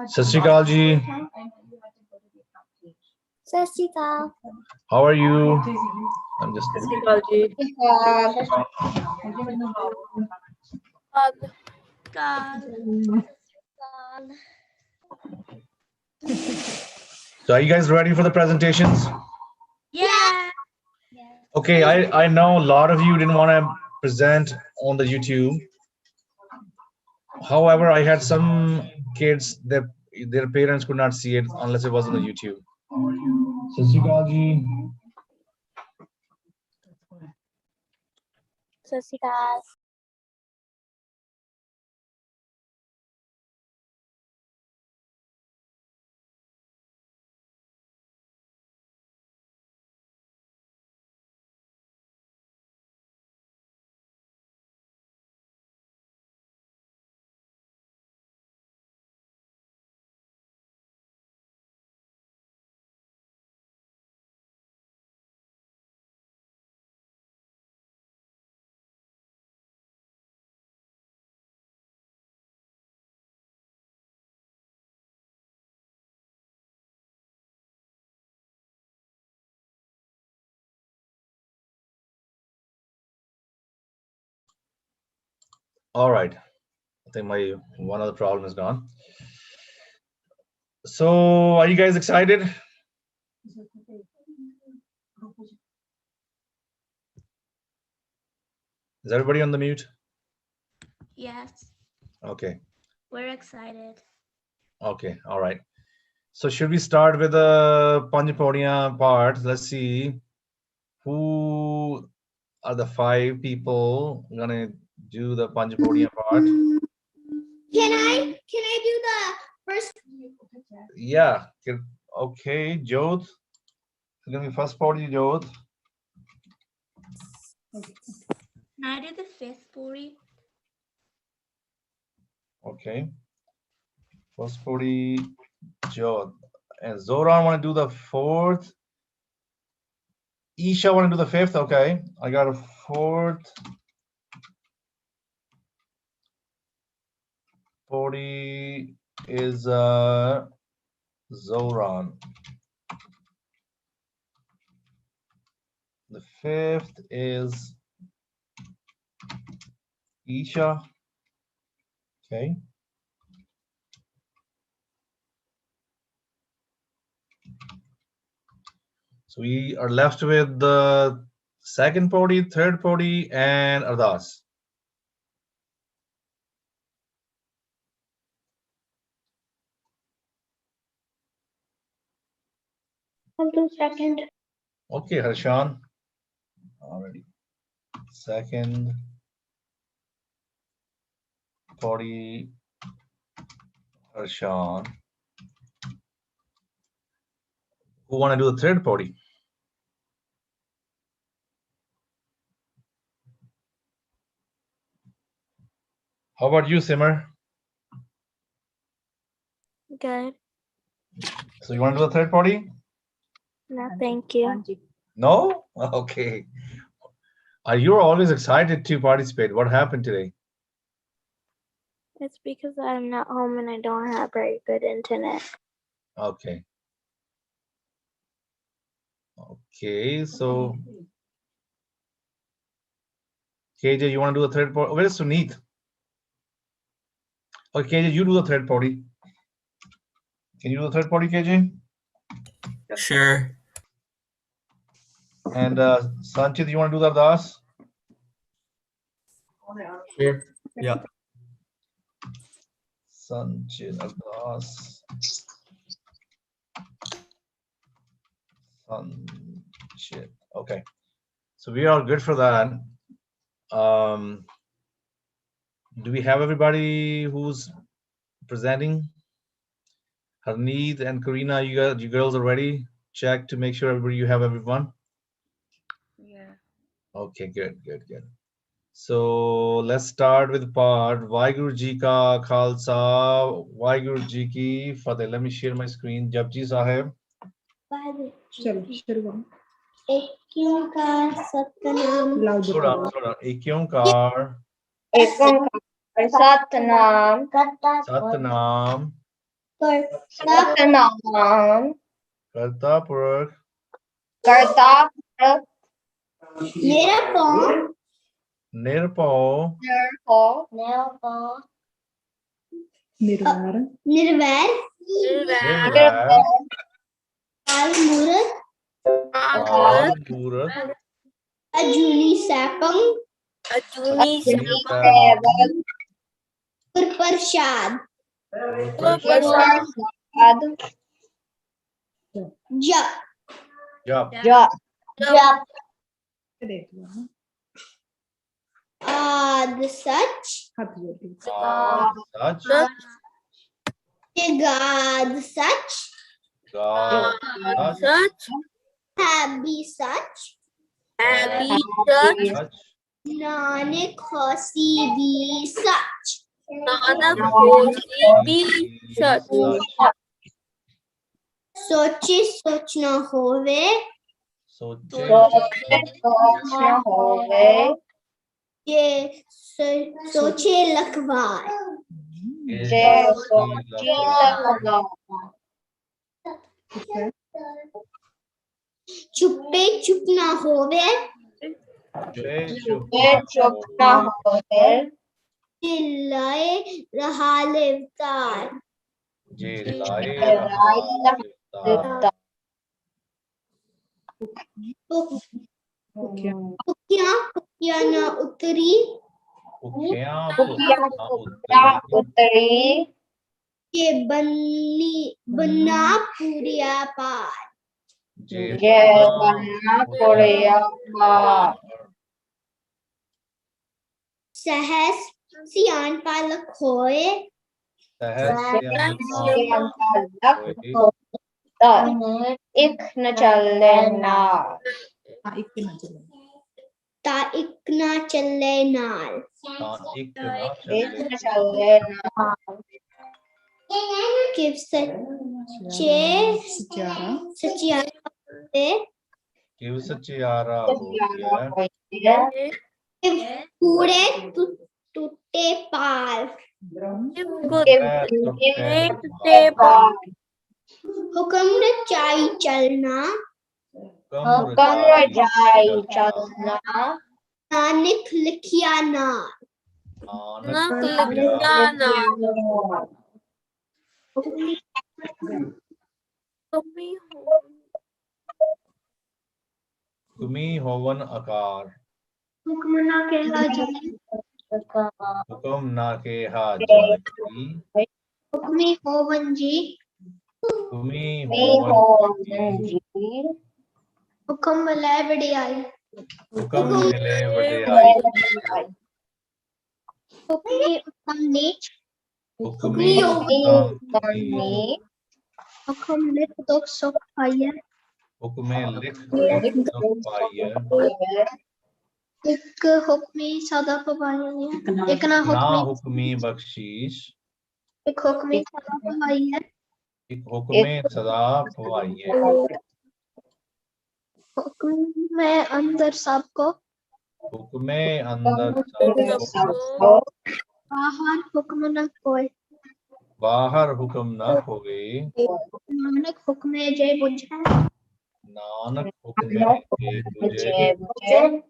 Sat Sri Akal ji. Sat Sri Akal. How are you? I'm just So are you guys ready for the presentations? Yeah. Okay, I know a lot of you didn't want to present on the YouTube. However, I had some kids that their parents could not see it unless it was on the YouTube. Sat Sri Akal ji. Sat Sri Akal. All right. I think my one other problem is gone. So are you guys excited? Is everybody on the mute? Yes. Okay. We're excited. Okay. All right. So should we start with the Panjapodiya part? Let's see who are the 5 people gonna do the Panjapodiya part. Can I do the first? Yeah. Okay, Jodh. It's gonna be first party, Jodh. Can I do the fifth puri? Okay. First party, Jodh. And Zoran wanna do the 4th. Isha wanna do the 5th. Okay. I got a 4th. 40 is Zoran. The 5th is Isha. Okay. So we are left with the 2nd podi, 3rd podi, and Ardas. I'll do second. Okay, Harshan. Already. 2nd podi, Harshan. Who want to do the 3rd podi? How about you, Simmer? Good. So you want to do the 3rd podi? No, thank you. No? Okay. You're always excited to participate. What happened today? It's because I'm not home and I don't have very good internet. Okay. Okay, so KJ, you want to do the 3rd podi? Where is Suneet? Okay, KJ, you do the 3rd podi. Can you do the 3rd podi, KJ? Sure. And Sanchit, you want to do the Ardas? Sure. Yeah. Sanchit, Ardas. Sanchit. Okay. So we are good for that. Do we have everybody who's presenting? Harneet and Karina, you girls are ready? Check to make sure you have everyone. Yeah. Okay, good. So let's start with part Vaheguru Ji Ka Khalsa, Vaheguru Ji Ki Fateh. Let me share my screen. Japji Sahib. एक ओंकार Satnam Slow down. एक ओंकार एक ओंकार Satnam. Satnam. Satnam. Karta Purakh. Karta. Nirpao. निर्वार Nirvair. Al Murat. Ajuni Sapang, Sapang. Purparshad, Prashad. Jap, Jap. देख लो हाँ। Ad Sach, हाथ जोड़ के Sach. Gad Sach, God. Sach. Happy Sach, Sach. Nanak Hosi Bi Sach, Sach. Soche Soch na Hove, Soche. Je Soche Lakhwar, Chuppe Chup na Hove, Chillaye Raha Levtar, Pukya na Uttari, Ke Banna Puriya Par, Sahas Sian Palak Hoye, Ik न चले ना हाँ एक के नजर में Ta Ikna Challe Nal, एक न चले ना Kiv Sache सिचारा Sachiare, Give Sachiara ho gaya. Kure Tutte Pal, Hukam Chai Chalna, कम जाई चलना Nanak Likhya Na, Kumi hovan akar. Hukmana Keha Jai, Hukum na ke ha jai. Hukmi Hovan Ji, Kumi मी hovan. हो जी Hukam Malay Vidiyai, Hukum mile vadiyai. Hukmi Uttam Nich, Hukumi uttam करनी Hukam Lik Duk Sukh Paya, Hukume likh duk paiya. Ik Hukmi Sada Pavaya, Ikna Na Hukmi, hukmi bakshish. Ik Hukmi Sada Pavaya, Ik hukume sada pavaiye. Hukm Mein Andar Sabko, Hukume andar sabko. Bahar Hukm Na Koi, Bahar hukum na hoge. Nanak Hukme Jai Bujha, Nanak hukume ke tujhe.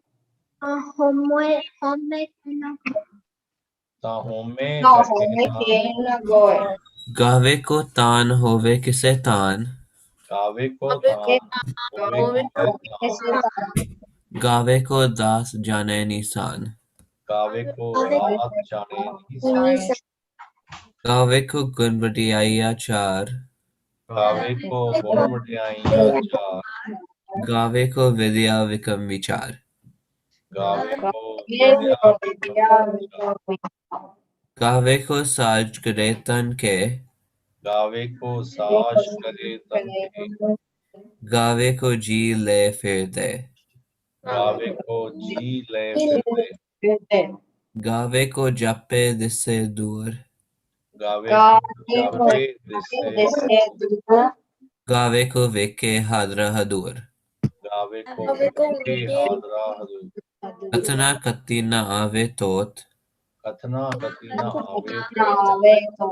Homme Homme Kena, Ta home ना kake होने na. के न गोए गावे को तान होवे किसे तान Kave ko than. Hove ke than. गावे को दास जाने निशान Kave ko daat jane nisan. गावे को गुण बढ़िया चार Kave ko gun vadiyaiya char. गावे को विद्या विकम विचार Gave ko vidya vikam char. गावे को साज करे तन के गावे को साज करे तन के. गावे को जी ले फिर दे गावे को जी ले फिरते. गावे को जपे दिसे दूर गावे को जापे दिसे. गावे को वेके हादरा हदूर गावे को के हादरा हदू. कतना कत्ती न आवे तोत कथना कथि न आवे नावे तो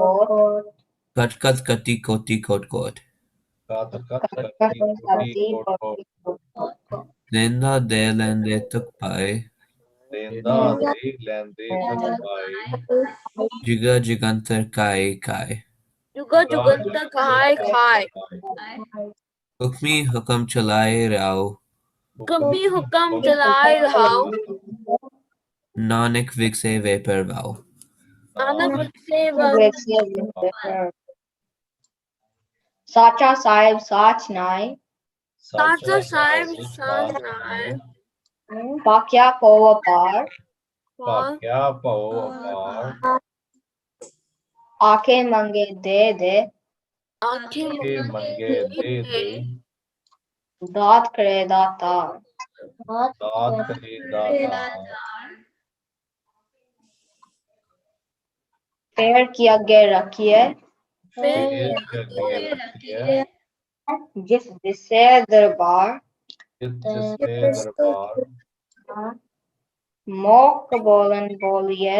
Kat kat kati koti kot kot. कात कत कति कथन कोटि सती कोट को कोटि Nenda de lende tuk pai. देंदा दे लेंदे तक पाए Jiga jigantar kai kai. जुगा जुगा जुगंतर खाए खाए खाए Hukmi hukam chalai rao. कभी हुक्म चलाए रहाओ Nanak vikse vapor vow. Nanak से साचा साहेब साच नाय साचा साहेब साच साथ नाय नाय पाक्या को पार पाक्या पौ अपार आखे मंगे दे आंखें के मंगे दे दात करे दाता दात करे दाता पैर की आगे रखिए शेर के अगे रखिए जिस दिसे दरबार जिससे दरबार मोक बोलन बोलिए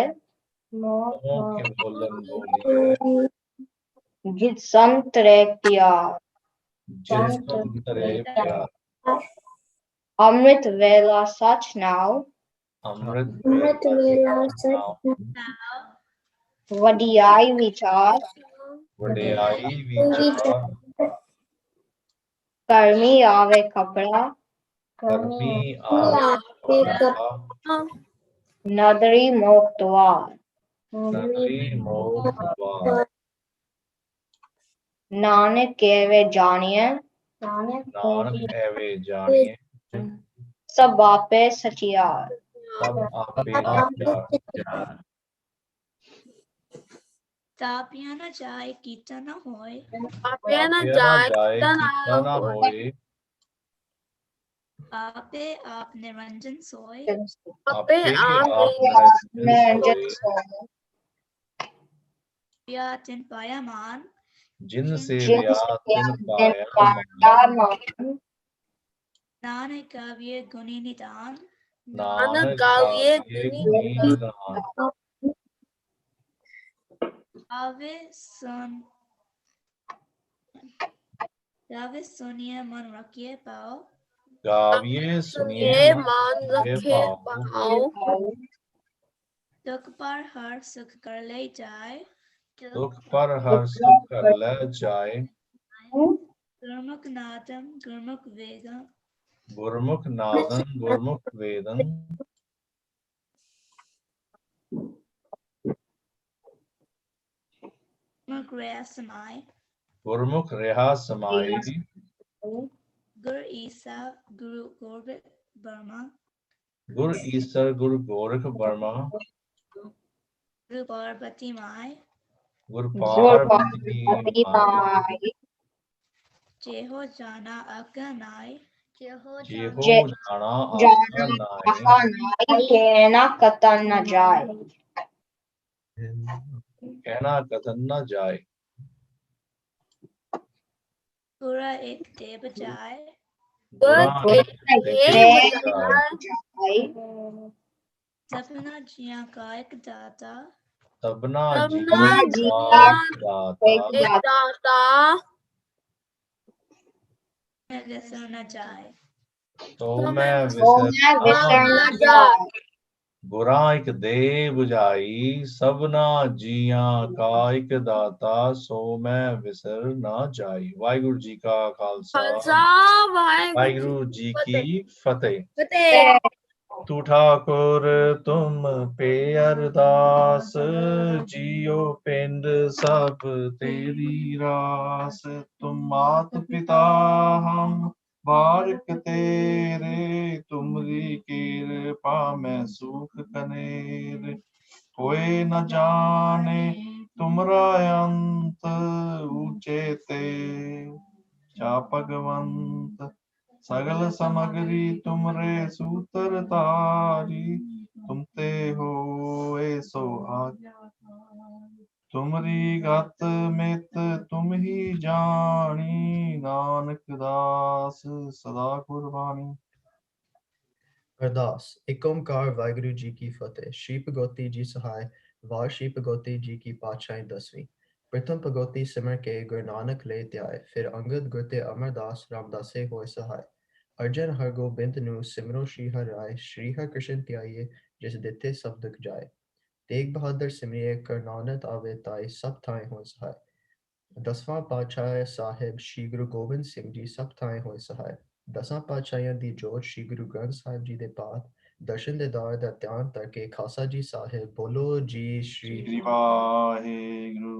मोह के बोलन बोलिए जित संत रे प्यार जिस संतरे प्यार अमृत वेला सच नाव अमृत वेला सच वडियाई विचार वड्याई विचार कर्मी आवे कपड़ा कर्मी आवे कपड़ा नदरी मोक द्वार नगरी मोह द्वार नानक केवे जानिए नानक एवे जानिए सब बापे सचियार सब आपे सच्चार तापिया न जाए कीता न होए आपे न आपे जाए जाए तन कीता न होए आपे आप निरंजन सोए आपे आपे आप आप निरंजन सोए सोए या तिन पाया मान जिन से जिन व्या से तिन दिन पाया मान मान नानक काव्य गुणी निदान नानक काव्य काव्य गुणी गुणी निधान गावे सुनिए मन रखिए पाओ गाविए सुनिए सुनिए मन मान रखिए रखे पाओ पाओ दुख पर हर सुख कर ले जाए दुख पर हर सुख कर ले जाए गुरमुख नादम गुरमुख वेदम गुरमुख नादन गुरमुख वेदन गुरमुख रया समाय गुरमुख रेहा समाई गुर ईसा गुरु गोविंद वर्मा गुर ईसर गुरु गोरख वर्मा गुरु पार्वती माय गुर जोर पार्वती पार्वती माई माई जेहो जाना अगनाय जेहो जे जाना जाना आका नाय आका नाई कहना कतन न जाए कहना कथन न जाए पूरा एक देव जाए बुरा एक देख बजाय जाए सपना जिया का एक दाता सबना सबना जीवा जीवा दाता एक दाता मैं विसर न जाए तो तो मैं मैं तो मैं विसर विसर न न जाए बुरा एक दे बुझाई सबना जिया का एक दाता सो मैं विसर ना जाई वाहिगुरु जी का खालसा खालसा वाहिगुरु जी की फतेह फतेह तू ठाकुर तुम पे अरदास जियो पिंड सब तेरी रास तुम मात पिता हम बारिक तेरे तुमरी कृपा में सुख कनेर कोई न जाने तुमरा अंत ऊंचे ते जा भगवंत सगल समग्री तुमरे सूत्र तारी तुमते हो सो तुमरी गत मित तुम ही जानी नानक दास सदा कुर्बानी अरदास एक ओंकार वाहिगुरु जी की फतेह। श्री भगवती जी सहाय वार श्री भगवती जी की पातशाही 10वीं। प्रथम भगवती सिमर के गुरु नानक ले त्याय, फिर अंगद गुरते अमरदास रामदासे होए सहाय। अर्जन हर गोबिंद नु सिमरो श्री हर राय, श्री हर कृष्ण त्याइए जिस दिते सब दुख जाए। तेग बहादुर सिमरिए कर नानक आवे ताई, सब थाए होए सहाय। 10वां पातशाह ਸਾਹਿਬ श्री गुरु गोबिंद सिंह जी सब थाए होए सहाय। 10 ਪਾਤਸ਼ਾਹਾਂ ਦੀ ਜੋਤ श्री गुरु ग्रंथ ਸਾਹਿਬ जी दे पाठ दर्शन दीदार दा ध्यान करके खालसा जी साहिब बोलो जी श्री Shri Vaheguru.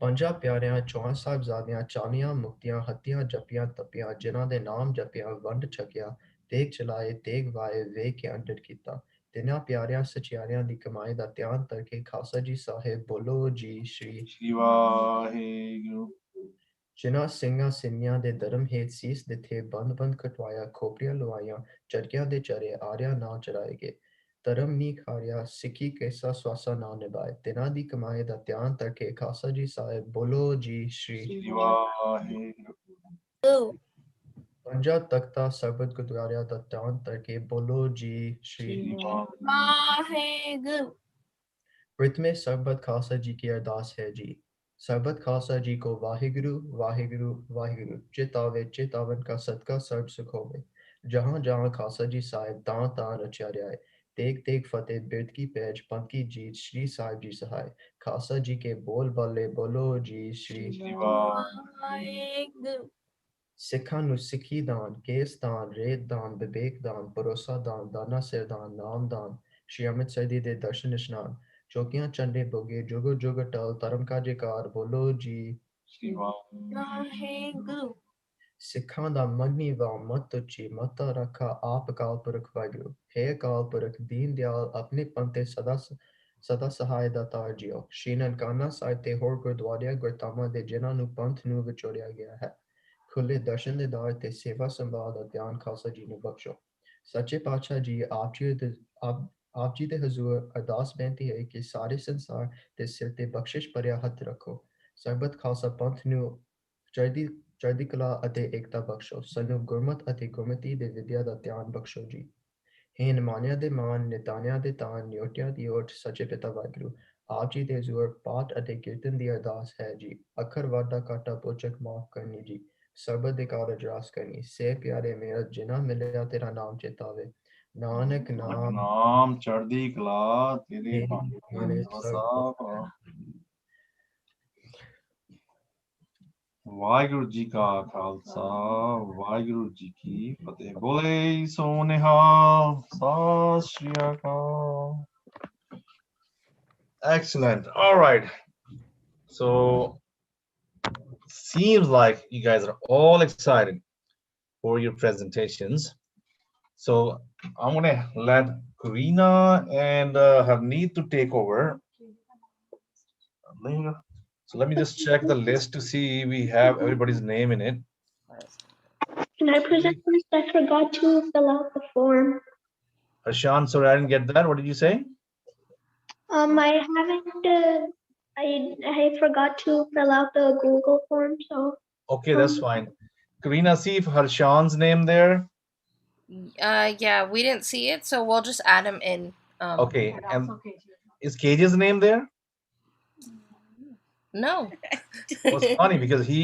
ਪੰਜਾਂ ਪਿਆਰਿਆਂ 4 ਸਾਹਿਬਜ਼ਾਦਿਆਂ 40 ਮੁਕਤੀਆਂ ਹੱਤੀਆਂ ਜਪੀਆਂ ਤਪੀਆਂ ਜਿਨ੍ਹਾਂ ਦੇ ਨਾਮ ਜਪਿਆ ਵੰਡ ਛਕਿਆ ਤੇਗ ਚਲਾਏ ਤੇਗ ਵਾਏ ਵੇਖ ਕੇ ਅੰਡਰ ਕੀਤਾ ਤਿੰਨਾਂ ਪਿਆਰਿਆਂ ਸਚਿਆਰਿਆਂ ਦੀ ਕਮਾਈ ਦਾ ਧਿਆਨ ਕਰਕੇ ਖਾਲਸਾ ਜੀ ਸਾਹਿਬ ਬੋਲੋ ਜੀ ਸ਼੍ਰੀ Shri Vaheguru. ਜਿਨ੍ਹਾਂ ਸਿੰਘਾਂ ਸਿੰਘਾਂ ਦੇ ਧਰਮ ਹੇਤ ਸੀਸ ਦਿੱਥੇ ਬੰਦ ਬੰਦ ਕਟਵਾਇਆ ਖੋਪੜੀਆਂ ਲਵਾਈਆਂ ਚਰਕਿਆਂ ਦੇ ਚਰੇ ਆਰਿਆ ਨਾ ਚਰਾਏ ਗਏ ਧਰਮ ਨੀ ਖਾਰਿਆ ਸਿੱਖੀ ਕੈਸਾ ਸਵਾਸਾ ਨਾ ਨਿਭਾਏ ਤਿਨਾਂ ਦੀ ਕਮਾਈ ਦਾ ਧਿਆਨ ਕਰਕੇ ਖਾਲਸਾ ਜੀ ਸਾਹਿਬ ਬੋਲੋ ਜੀ ਸ਼੍ਰੀ Shri Vaheguru. ਪੰਜਾਂ ਤਖਤਾਂ ਸਰਬਤ ਗੁਰਦੁਆਰਿਆਂ ਦਾ ਧਿਆਨ ਕਰਕੇ ਬੋਲੋ ਜੀ ਸ਼੍ਰੀ Shri Vaheguru. Vaheguru. प्रथमे सरबत खालसा जी की अरदास है जी। सरबत खालसा जी को वाहिगुरु वाहिगुरु वाहिगुरु चितावन का सदका सर्ब सुख होवे। जहाँ जहाँ खालसा जी साहिब तां तां रचा रहा है। तेग तेग फतेह बिरद की पैज पंथ की जीत श्री साहिब जी सहाय। खालसा जी के बोल बाले बोलो जी श्री Shri Vaheguru. Vaheguru. ਸਿੱਖਾਂ ਨੂੰ ਸਿੱਖੀ ਦਾਨ ਕੇਸ ਦਾਨ ਰੇਤ ਦਾਨ ਵਿਵੇਕ ਦਾਨ ਭਰੋਸਾ ਦਾਨ ਦਾਨਾ ਸਿਰ ਦਾਨ ਨਾਮ ਦਾਨ ਸ਼੍ਰੀ ਅੰਮ੍ਰਿਤਸਰ ਜੀ ਦੇ ਦਰਸ਼ਨ ਇਸ਼ਨਾਨ ਚੌਕੀਆਂ ਚੰਡੇ ਬੋਗੇ ਜੁਗ ਜੁਗ ਟਲ ਧਰਮ ਕਾ ਜੈਕਾਰ ਬੋਲੋ ਜੀ Shri Vaheguru. Vaheguru. ਸਿੱਖਾਂ ਦਾ ਮੰਨੀ ਵਾ ਮਤ ਉੱਚੀ ਮਤਾ ਰੱਖਾ ਆਪ ਅਕਾਲ ਪੁਰਖ ਵਾਹਿਗੁਰੂ ਹੈ ਅਕਾਲ ਪੁਰਖ ਦੀਨ ਦਿਆਲ ਆਪਣੇ ਪੰਤੇ ਸਦਾ ਸਹਾਇ ਦਾਤਾਰ ਜੀਓ ਸ਼੍ਰੀ ਨਨਕਾਣਾ ਸਾਹਿਬ ਤੇ ਹੋਰ ਗੁਰਦੁਆਰਿਆਂ ਗੁਰਧਾਮਾਂ ਦੇ ਜਿਨ੍ਹਾਂ ਨੂੰ ਪੰਥ ਨੂੰ ਵਿਚੋੜਿਆ ਗਿਆ ਹੈ ਖੁੱਲੇ ਦਰਸ਼ਨ ਦੀਦਾਰ ਤੇ ਸੇਵਾ ਸੰਭਾਲ ਦਾ ਧਿਆਨ ਖਾਲਸਾ ਜੀ ਨੂੰ ਬਖਸ਼ੋ ਸੱਚੇ ਪਾਤਸ਼ਾਹ ਜੀ ਆਪ ਜੀ ਦੇ ਹਜ਼ੂਰ ਅਰਦਾਸ ਬੇਨਤੀ ਹੈ ਕਿ ਸਾਰੇ ਸੰਸਾਰ ਦੇ ਸਿਰ ਤੇ ਬਖਸ਼ਿਸ਼ ਭਰਿਆ ਹੱਥ ਰੱਖੋ ਸਰਬਤ ਖਾਲਸਾ ਪੰਥ ਨੂੰ ਚੜ੍ਹਦੀ ਕਲਾ ਅਤੇ ਏਕਤਾ ਬਖਸ਼ੋ ਸਾਨੂੰ ਗੁਰਮਤ ਅਤੇ ਗੁਰਮਤੀ ਦੇ ਵਿਦਿਆ ਦਾ ਧਿਆਨ ਬਖਸ਼ੋ ਜੀ ਹੇ ਨਿਮਾਨਿਆਂ ਦੇ ਮਾਨ ਨਿਤਾਨਿਆਂ ਦੇ ਤਾਨ ਨਿਉਟਿਆਂ ਦੀ ਓਟ ਸੱਚੇ ਪਿਤਾ ਵਾਹਿਗੁਰੂ ਆਪ ਜੀ ਦੇ ਹਜ਼ੂਰ ਪਾਠ ਅਤੇ ਕੀਰਤਨ ਦੀ ਅਰਦਾਸ ਹੈ ਜੀ ਅੱਖਰ ਵਾਧਾ ਕਾਟਾ ਪੋਚਕ ਮਾਫ ਕਰਨੀ ਜੀ ਸਰਬਤ ਦੇ ਕਾਰਜ ਰਾਸ ਕਰਨੀ ਸੇ ਪਿਆਰੇ ਮੇਰਾ ਜਿਨ੍ਹਾਂ ਮਿਲਿਆ ਤੇਰਾ ਨਾਮ ਚੇਤਾਵੇ ਨਾਨਕ ਨਾਮ ਨਾਮ ਚੜ੍ਹਦੀ ਕਲਾ ਤੇਰੇ ਤੇਰੇ ਭਾਣੇ ਵਸਾ। ਵਾਹਿਗੁਰੂ ਜੀ ਕਾ ਖਾਲਸਾ ਵਾਹਿਗੁਰੂ ਜੀ ਕੀ ਫਤਿਹ ਬੋਲੇ ਸੋ ਨਿਹਾਲ ਸਤਿ ਸ਼੍ਰੀ ਅਕਾਲ। Excellent. All right. So seems like you guys are all excited for your presentations. So I'm gonna let Karina and Harneet to take over. So let me just check the list to see we have everybody's name in it. Can I present first? I forgot to fill out the form. Harshan, sorry, I didn't get that. What did you say? I haven't. I forgot to fill out the Google form, so. Okay, that's fine. Karina, see if Harshan's name there. Yeah, we didn't see it, so we'll just add him in. Okay, and is KJ's name there? No. Well, it's funny because he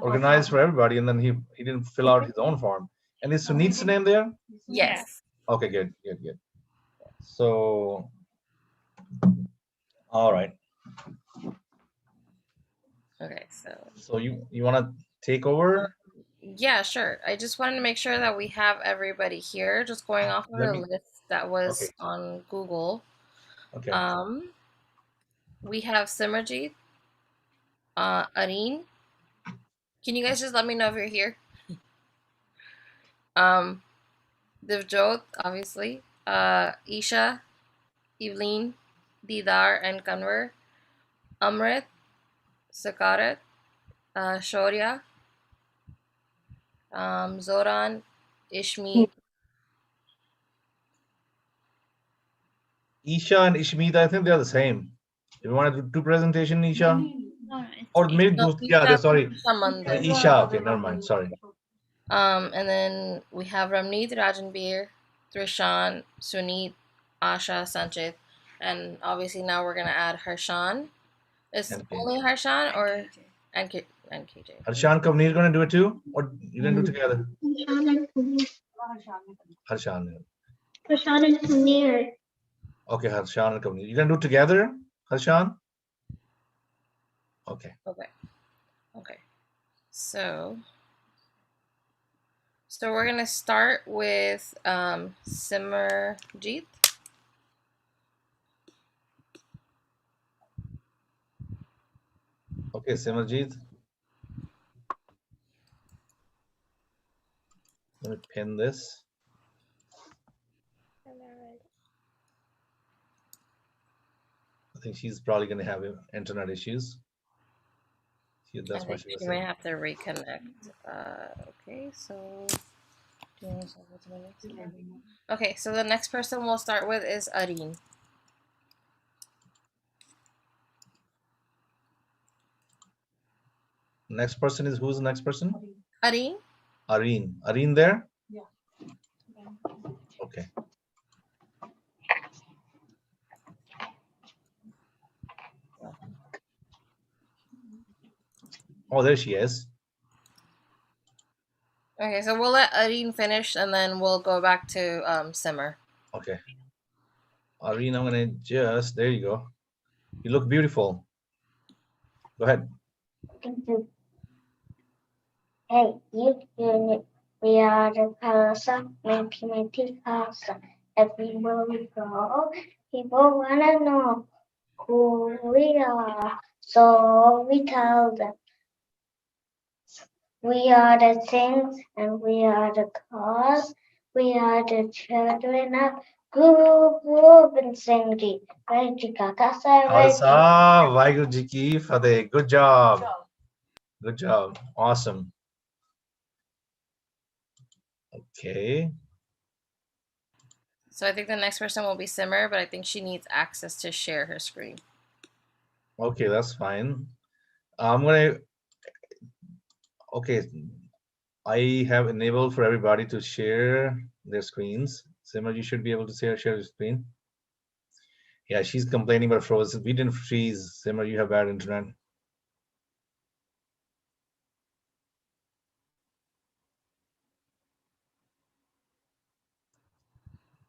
organized for everybody and then he didn't fill out his own form. And is Sunit's name there? Yes. Okay, good. So, all right. Okay, So you want to take over? yeah, sure. I just wanted to make sure that we have everybody here, just going off of the list that was on Google. Okay. We have Simranjeet, Areen. Can you guys just let me know if you're here? Divjot, obviously. Isha, Evelyn, Didar, and Kanwar. Amrit, Sakarat, Shaurya, Zoran, Ishmeet. Isha and Ishmeet, I think they're the same. If you want to do presentation, Isha? Or maybe sorry. Isha, okay, never mind, sorry. And then we have Ramneet Rajanbir, Trishan, Suneet, Asha, Sanchit, and obviously now we're gonna add Harshan. Is And only Harshan or and KJ? Harshan Kavneer gonna do it too, or you gonna do together? Harshan and Punir. Harshan. Harshan and Punir. Okay, Harshan and Kavneer. You gonna do it together, Harshan? Okay. Okay. So we're gonna start with Simarjeet. Okay, Simarjeet. Let me pin this. I think she's probably gonna have internet issues. That's I why think she was she may saying. have to reconnect. Okay, so okay, so the next person we'll start with is Areen. Next person is who's the next person? Areen? Areen. Areen there? Yeah. Okay. Oh, there she is. Okay, so we'll let Areen finish and then we'll go back to Simmer. Okay. Areen, I'm gonna just, there you go. You look beautiful. Go ahead. Hey, we are the Khalsa, Menti Khalsa. Everywhere we go, people wanna know who we are. So we tell them, we are the things and we are the cause. We are the children of Guru Gobind Singh Ji. Khalsa, Vaheguru Ji Ki Fateh. Good job. Good job. Awesome. Okay. So I think the next person will be Simmer, but I think she needs access to share her screen. Okay, that's fine. I'm gonna, okay. I have enabled for everybody to share their screens. Simmer, you should be able to share your screen. Yeah, she's complaining about frozen. We didn't freeze. Simmer, you have bad internet.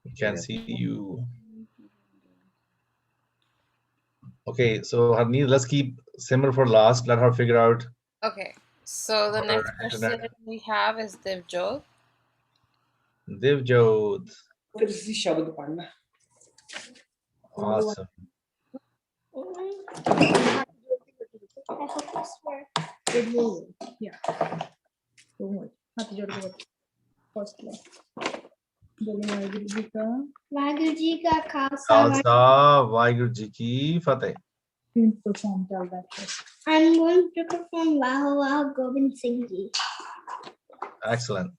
We can't see you. Okay, so Harneet, let's keep Simmer for last. Let her figure out. Okay, so the next person internet. we have is Divjot. Divjot. Awesome. Yeah. So much. हाथ जोड़ के first में बोले वाहिगुरु जी का खालसा वाहिगुरु जी की फतेह. Perform चल रहा है. I'm going to perform Vaho Vaho Gobind Singh Ji. Excellent.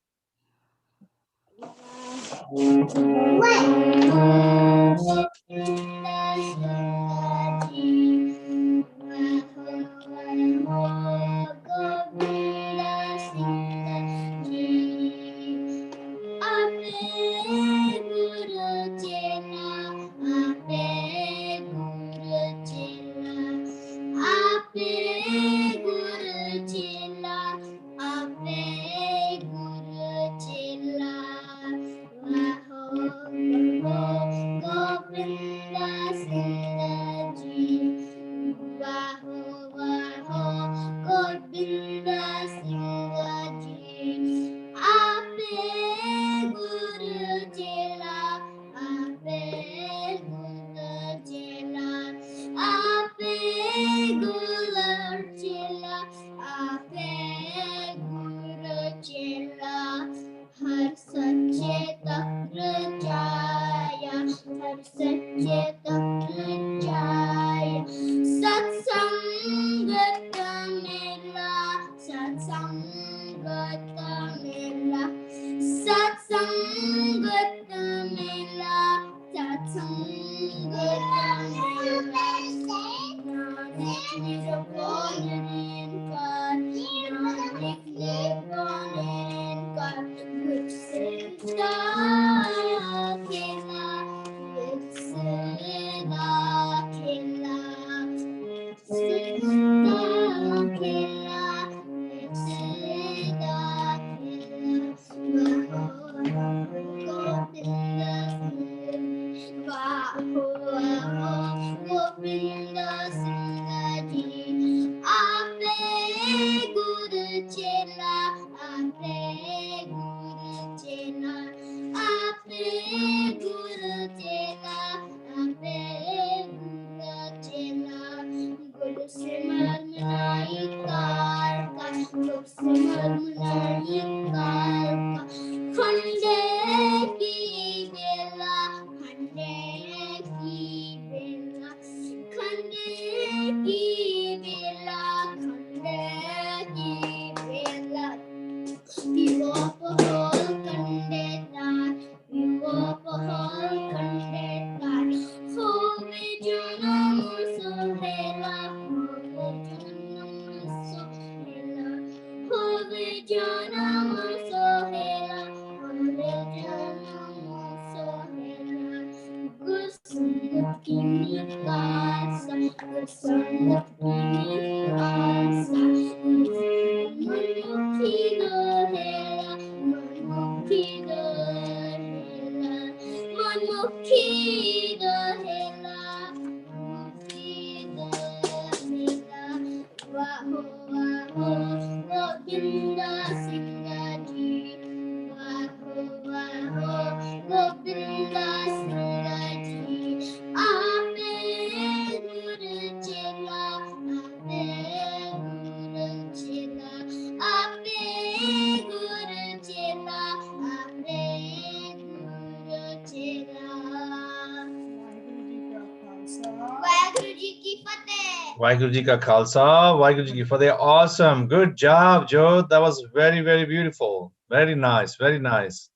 Vaiguru Ji Ka Khalsa, Vaiguru Ji Ki Fateh. Awesome. Good job, Joe. That was very, very beautiful. Very nice. Very nice.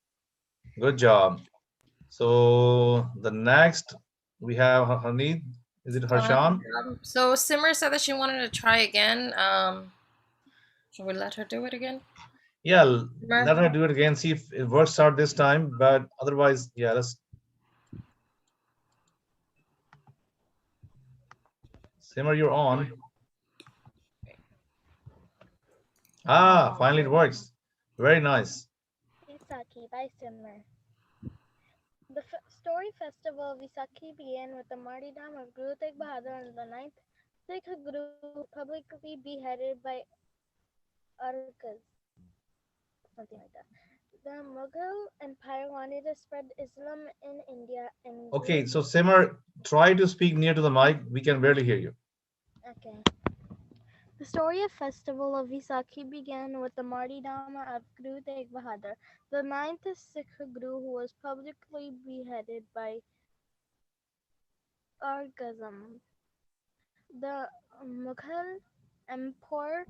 Good job. So the next we have Hanid. Is it Harshan? So Simmer said that she wanted to try again. Should we let her do it again? Yeah, Simmer? let her do it again. See if it works out this time. But otherwise, yeah, let's. Simmer, you're on. Ah, finally it works. Very nice. Vaisakhi by Simmer. The story festival of Vaisakhi began with the martyrdom of Guru Tegh Bahadur on the 9th Sikh Guru, who was publicly beheaded by Arkas, something like that. The Mughal Empire wanted to spread Islam in India and Okay, so Simmer, try to speak near to the mic. We can barely hear you. Okay. The story of festival of Vaisakhi began with the martyrdom of Guru Tegh Bahadur, the 9th Sikh Guru, who was publicly beheaded by Aurangzeb. The Mughal Empire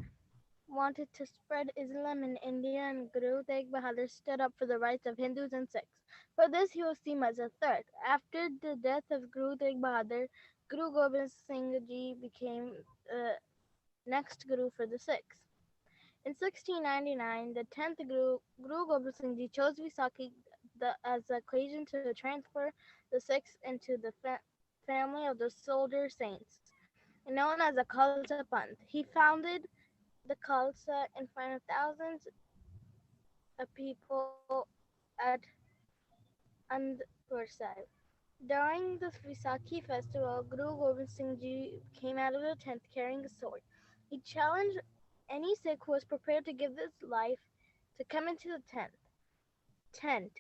wanted to spread Islam in India, and Guru Tegh Bahadur stood up for the rights of Hindus and Sikhs. For this, he was seen as a threat. After the death of Guru Tegh Bahadur, Guru Gobind Singh Ji became the next Guru for the Sikhs. In 1699, the 10th Guru Gobind Singh Ji chose Vaisakhi as the occasion to transfer the Sikhs into the family of the soldier saints, known as the Khalsa Panth. He founded the Khalsa in front of thousands of people at Anandpur Sahib. During the Vaisakhi festival, Guru Gobind Singh Ji came out of the tent carrying a sword. He challenged any Sikh who was prepared to give his life to come into the tent.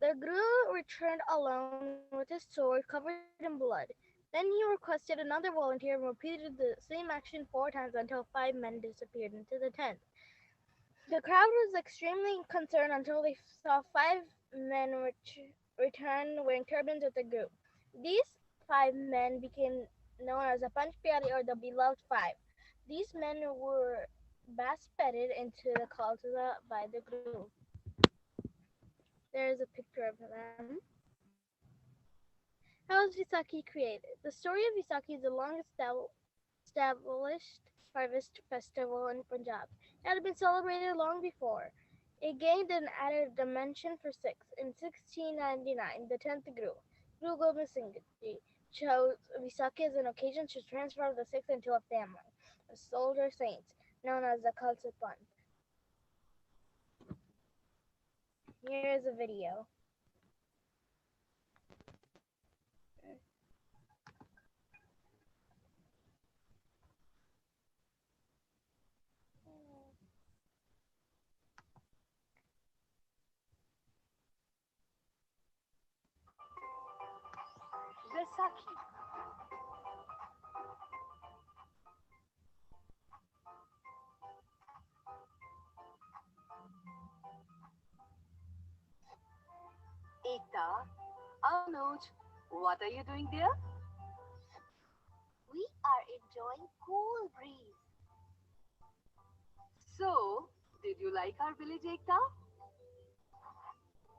The Guru returned alone with his sword covered in blood. Then he requested another volunteer and repeated the same action 4 times until 5 men disappeared into the tent. The crowd was extremely concerned until they saw 5 men return wearing turbans with the Guru. These 5 men became known as the Panch Pyare, or the Beloved Five. These men were baspeted into the Khalsa by the Guru. There is a picture of them. How was Vaisakhi created? The story of Vaisakhi is the longest established harvest festival in Punjab. It had been celebrated long before. It gained an added dimension for Sikhs. In 1699, the 10th Guru Gobind Singh Ji, chose Vaisakhi as an occasion to transfer the Sikhs into a family of soldier saints, known as the Khalsa Panth. Here is a video. Vaisakhi. Ekta, Anuj, what are you doing there? We are enjoying cool breeze. So, did you like our village, Ekta?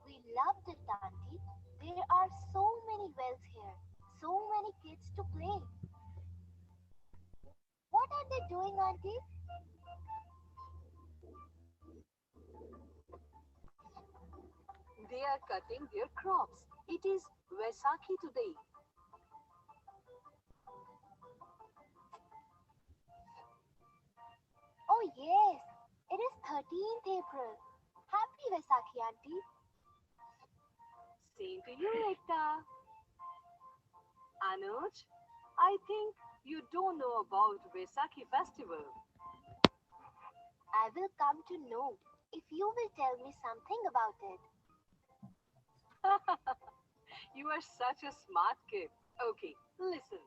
We loved it, Auntie. There are so many wells here, so many kids to play. What are they doing, Auntie? They are cutting their crops. It is Vaisakhi today. Oh yes, it is 13th April. Happy Vaisakhi, Auntie. Same to you, Ekta. Anuj, I think you don't know about Vaisakhi festival. I will come to know if you will tell me something about it. You are such a smart kid. Okay, listen.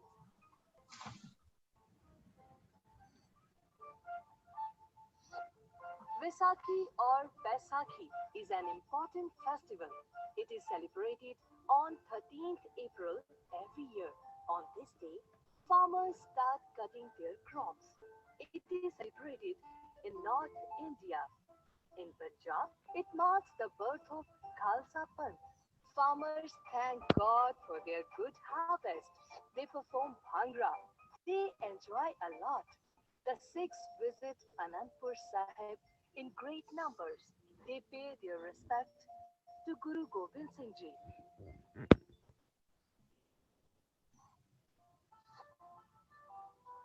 Vaisakhi or Vaisakhi is an important festival. It is celebrated on 13th April every year. On this day, farmers start cutting their crops. It is celebrated in North India. In Punjab, it marks the birth of Khalsa Panth. Farmers thank God for their good harvest. They perform bhangra. They enjoy a lot. The Sikhs visit Anandpur Sahib in great numbers. They pay their respect to Guru Gobind Singh Ji.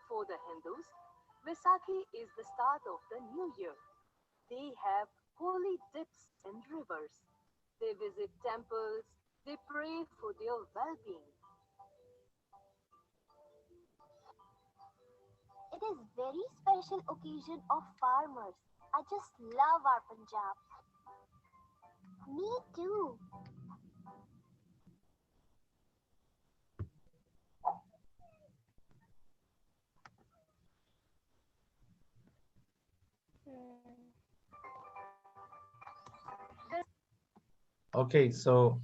For the Hindus, Vaisakhi is the start of the new year. They have holy dips in rivers. They visit temples. They pray for their well-being. It is very special occasion of farmers. I just love our Punjab. Me too. Okay, so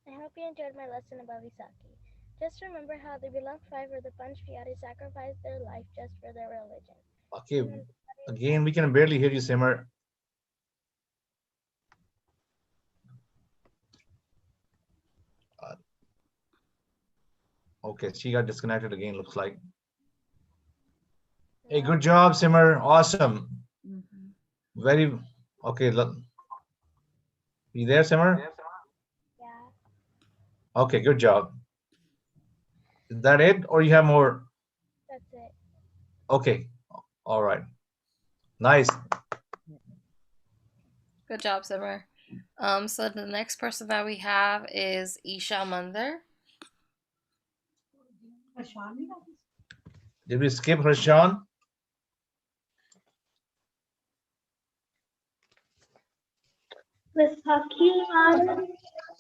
I hope you enjoyed my lesson about Vaisakhi. Just remember how the beloved five or the Panch Pyare sacrificed their life just for their religion. okay, again we can barely hear you, Simmer. Okay, she got disconnected again, looks like. Hey, good job, Simmer. Awesome. Very okay. You there, Simmer? Yeah. Okay, good job. Is that it, or you have more? That's it. Okay, all right. Nice. Good job, Simmer. So the next person that we have is Isha Mandar. Did we skip Harshan? Vaisakhi वाले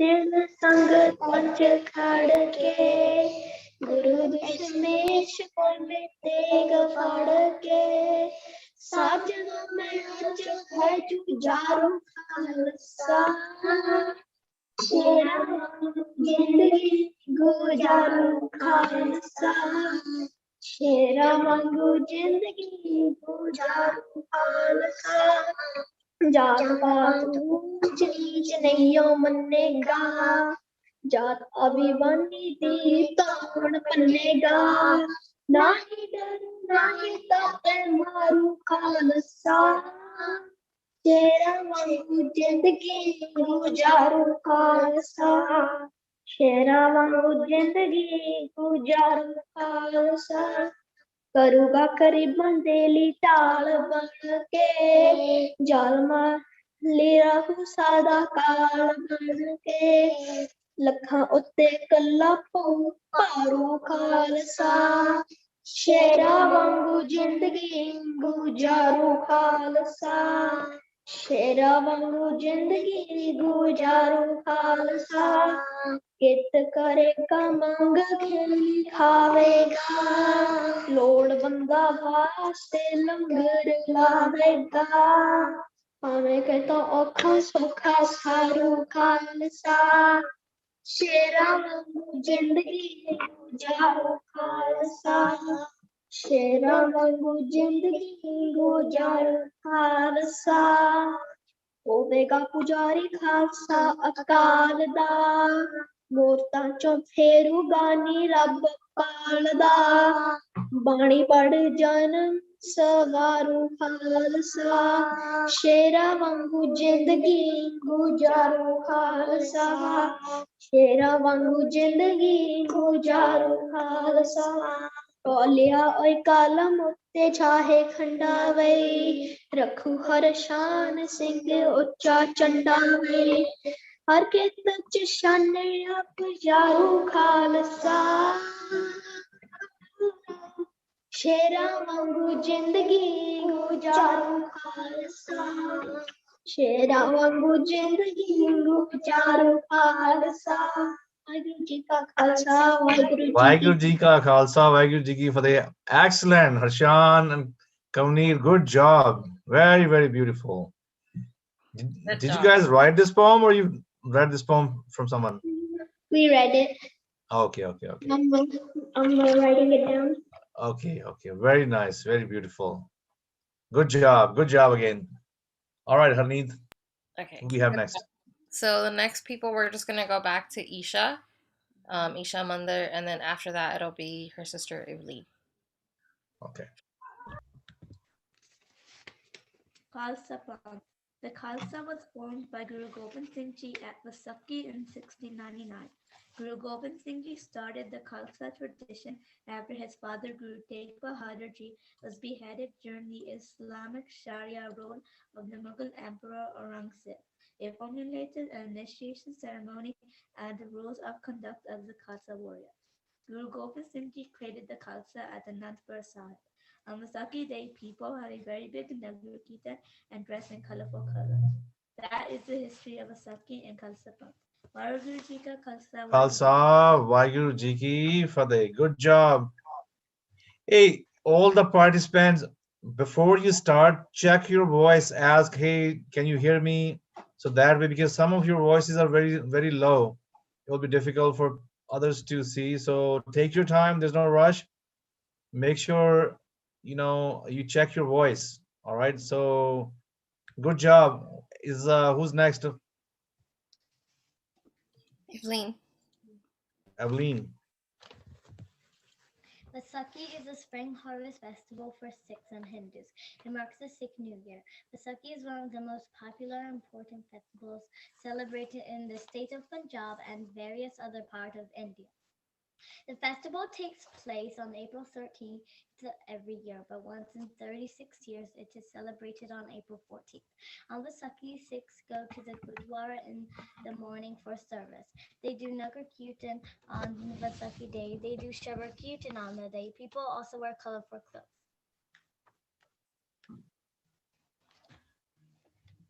दिल संग पंच खड़ के गुरु दशमेश बोले तेग फड़ के साजना में अंज है जुजारू खालसा तेरा जिंदगी गुजारू खालसा शेरा वांगू जिंदगी गुजारू खालसा जात पात ऊंच नीच नहीं मनेगा जात अभिमानी दी तोड़ बनेगा ना ही डर ना ही तापे मारू खालसा तेरा वांगू जिंदगी गुजारू खालसा शेरा वांगू जिंदगी गुजारू खालसा करूगा करीबन देली टाल बन के जालमा लेरा सादा काल बन के लखा उत्ते कल्ला पऊ पारू खालसा शेरा वांगू जिंदगी गुजारू खालसा शेरा वांगू जिंदगी गुजारू खालसा कित करेगा मंग खेली खावेगा लोड़ बंदा वास्ते लंगर लावेगा भावे के तो औखा सौखा सारू खालसा शेरा वांगू जिंदगी गुजारू खालसा शेरा वांगू जिंदगी गुजारू खालसा होवेगा पुजारी खालसा अकाल दा ਮੋਰਤਾਂ ਚੋਂ ਫੇਰੂਗਾ ਨੀ ਰੱਬ ਪਾਲਦਾ ਬਾਣੀ ਪੜ ਜਨਮ ਸਵਾਰੂ ਖਾਲਸਾ ਸ਼ੇਰਾਂ ਵਾਂਗੂ ਜ਼ਿੰਦਗੀ ਗੁਜ਼ਾਰੂ ਖਾਲਸਾ ਸ਼ੇਰਾਂ ਵਾਂਗੂ ਜ਼ਿੰਦਗੀ ਗੁਜ਼ਾਰੂ ਖਾਲਸਾ ਟੋਲਿਆ ਓਏ ਕਾਲਮ ਉੱਤੇ ਛਾਹੇ ਖੰਡਾ ਵੇ ਰੱਖੂ ਹਰ ਸ਼ਾਨ ਸਿੰਘ ਉੱਚਾ ਚੰਡਾ ਵੇ हर के तच शानिया पुजारू खालसा शेरा वांगू जिंदगी गुजारू खालसा शेरा वांगू जिंदगी गुजारू खालसा वाहिगुरू जी का Khalsa Vaiguru Ji ka Khalsa, Vaiguru Ji ki Fateh. Excellent, Harshan and Kavneer. Good job. Very, very beautiful. Did you guys write this poem or you read this poem from someone? We read it. Okay. I'm writing it down. Okay. Very nice. Very beautiful. Good job again. All right, Harneet. Okay. Who we have next? So the next people, we're just gonna go back to Isha, Isha Mandar, and then after that it'll be her sister Ivli. Okay. Khalsa Panth. The Khalsa was formed by Guru Gobind Singh Ji at Vaisakhi in 1699. Guru Gobind Singh Ji started the Khalsa tradition after his father Guru Tegh Bahadur Ji was beheaded during the Islamic Sharia rule of the Mughal Emperor Aurangzeb. It formulated an initiation ceremony and the rules of conduct of the Khalsa warrior. Guru Gobind Singh Ji created the Khalsa at the Anandpur Sahib. On Vaisakhi Day, people have a very big Nagar Kirtan and dress in colorful colors. That is the history of Vaisakhi and Khalsa Panth. Vaiguru Ji ka Khalsa. Khalsa, Vaiguru Ji ki Fateh. Good job. Hey, all the participants, before you start, check your voice. Ask, hey, can you hear me? So that way, because some of your voices are very, very low, it will be difficult for others to see. So take your time. There's no rush. Make sure you check your voice. All right. So good job. Who's next? Evelyn. Vaisakhi is a spring harvest festival for Sikhs and Hindus. It marks the Sikh New Year. Vaisakhi is one of the most popular and important festivals celebrated in the state of Punjab and various other parts of India. The festival takes place on April 13th every year, but once in 36 years, it is celebrated on April 14th. On Vaisakhi, Sikhs go to the Gurdwara in the morning for service. They do Nagar Kirtan on Vaisakhi Day. They do Shabar Kirtan on the day. People also wear colorful clothes.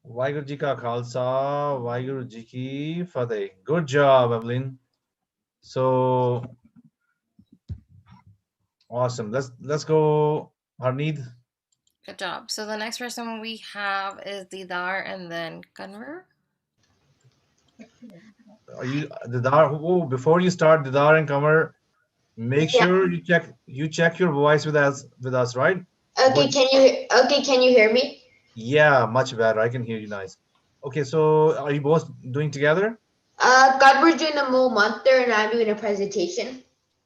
Vaiguru Ji ka Khalsa, Vaiguru Ji ki Fateh. Good job, Evelyn. So awesome. Let's go, Harneet. Good job. So the next person we have is Didar and then Kanwar. Are you Didar? Oh, before you start, Didar and Kanwar, make sure you check your voice with us, right? Okay, can you hear me? Yeah, much better. I can hear you nice. Okay, so are you both doing together? Kanwar's doing the Mool Mantra and I'm doing a presentation.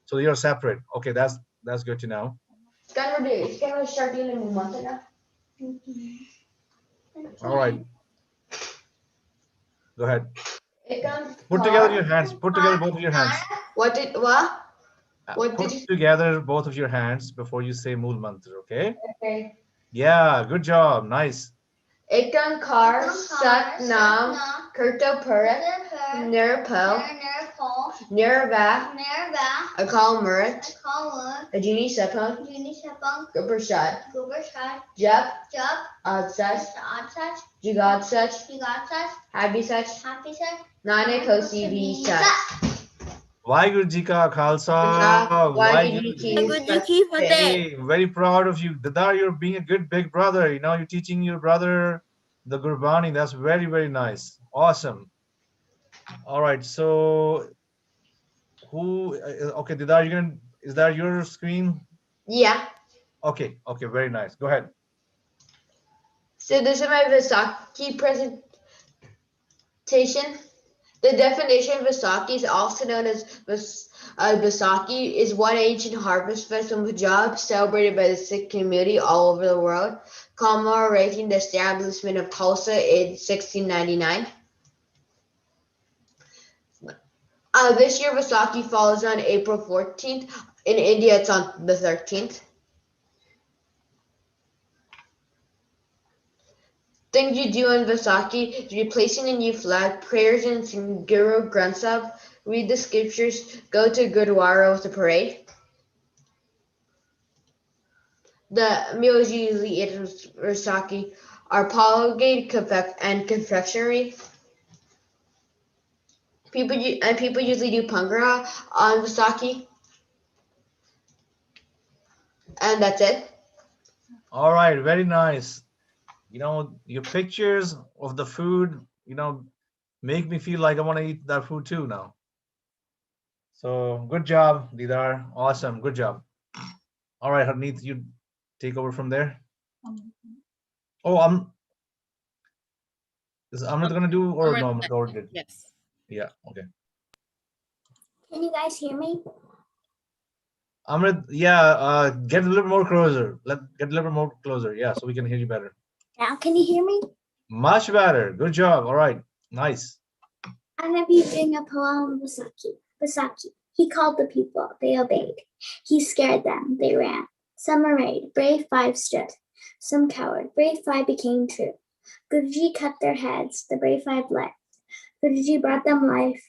So you're separate. Okay, that's good to know. Kanwar start doing the Mool Mantra now. All right. Go ahead. Put together your hands. Put together both of your hands. What did you together both of your hands before you say Mool Mantra, okay? Okay. Yeah, good job. Nice. Ekankar Sat Nam Kirta Purat Nirpal Nirva, Nerva, Akal Murat, Akala, Ajini Sepang, Juni Sepang, Guprasad, Gubershad, Jap, Jup, Adsach, Adsach, Jugadsach, Gigatsach, Habisach, Happysach, Nanak Hosi Visach. Waheguru Ji Ka Khalsa, Waheguru Ji Waheguru Ki Fateh. Very proud of you. Didar, you're being a good big brother. You know, you're teaching your brother the Gurbani. That's very, very nice. Awesome. All right. So who okay, Didar, is that your screen? Yeah. Okay, very nice. Go ahead. So this is my Vaisakhi presentation. The definition of Vaisakhi is also known as Vaisakhi is one ancient harvest festival in Punjab celebrated by the Sikh community all over the world, commemorating the establishment of Khalsa in 1699. This year Vaisakhi falls on April 14th. In India, it's on the 13th. Things you do on Vaisakhi: replacing a new flag, prayers in Guru Granth Sahib, read the scriptures, go to Gurdwara with the parade. The meals you usually eat in Vaisakhi are polyglot and confectionery. People usually do pangra on Vaisakhi, and that's it. All right, very nice. You know, your pictures of the food, you know, make me feel like I want to eat that food too now. So good job, Didar. Awesome. Good job. All right, Harneet, you take over from there. Oh, is Amrit gonna do or Amrit, no? Amrit already did. Yes. Yeah. Okay. Can you guys hear me? Amrit, yeah. Get a little more closer. Get a little more closer. Yeah, so we can hear you better. Now can you hear me? Much better. Good job. All right. Nice. I'm going to be doing a poem on Vaisakhi. He called the people. They obeyed. He scared them. They ran. Some arrayed. Brave 5 stood. Some cowered. Brave 5 became true. Guruji cut their heads. The brave 5 left. Guruji brought them life.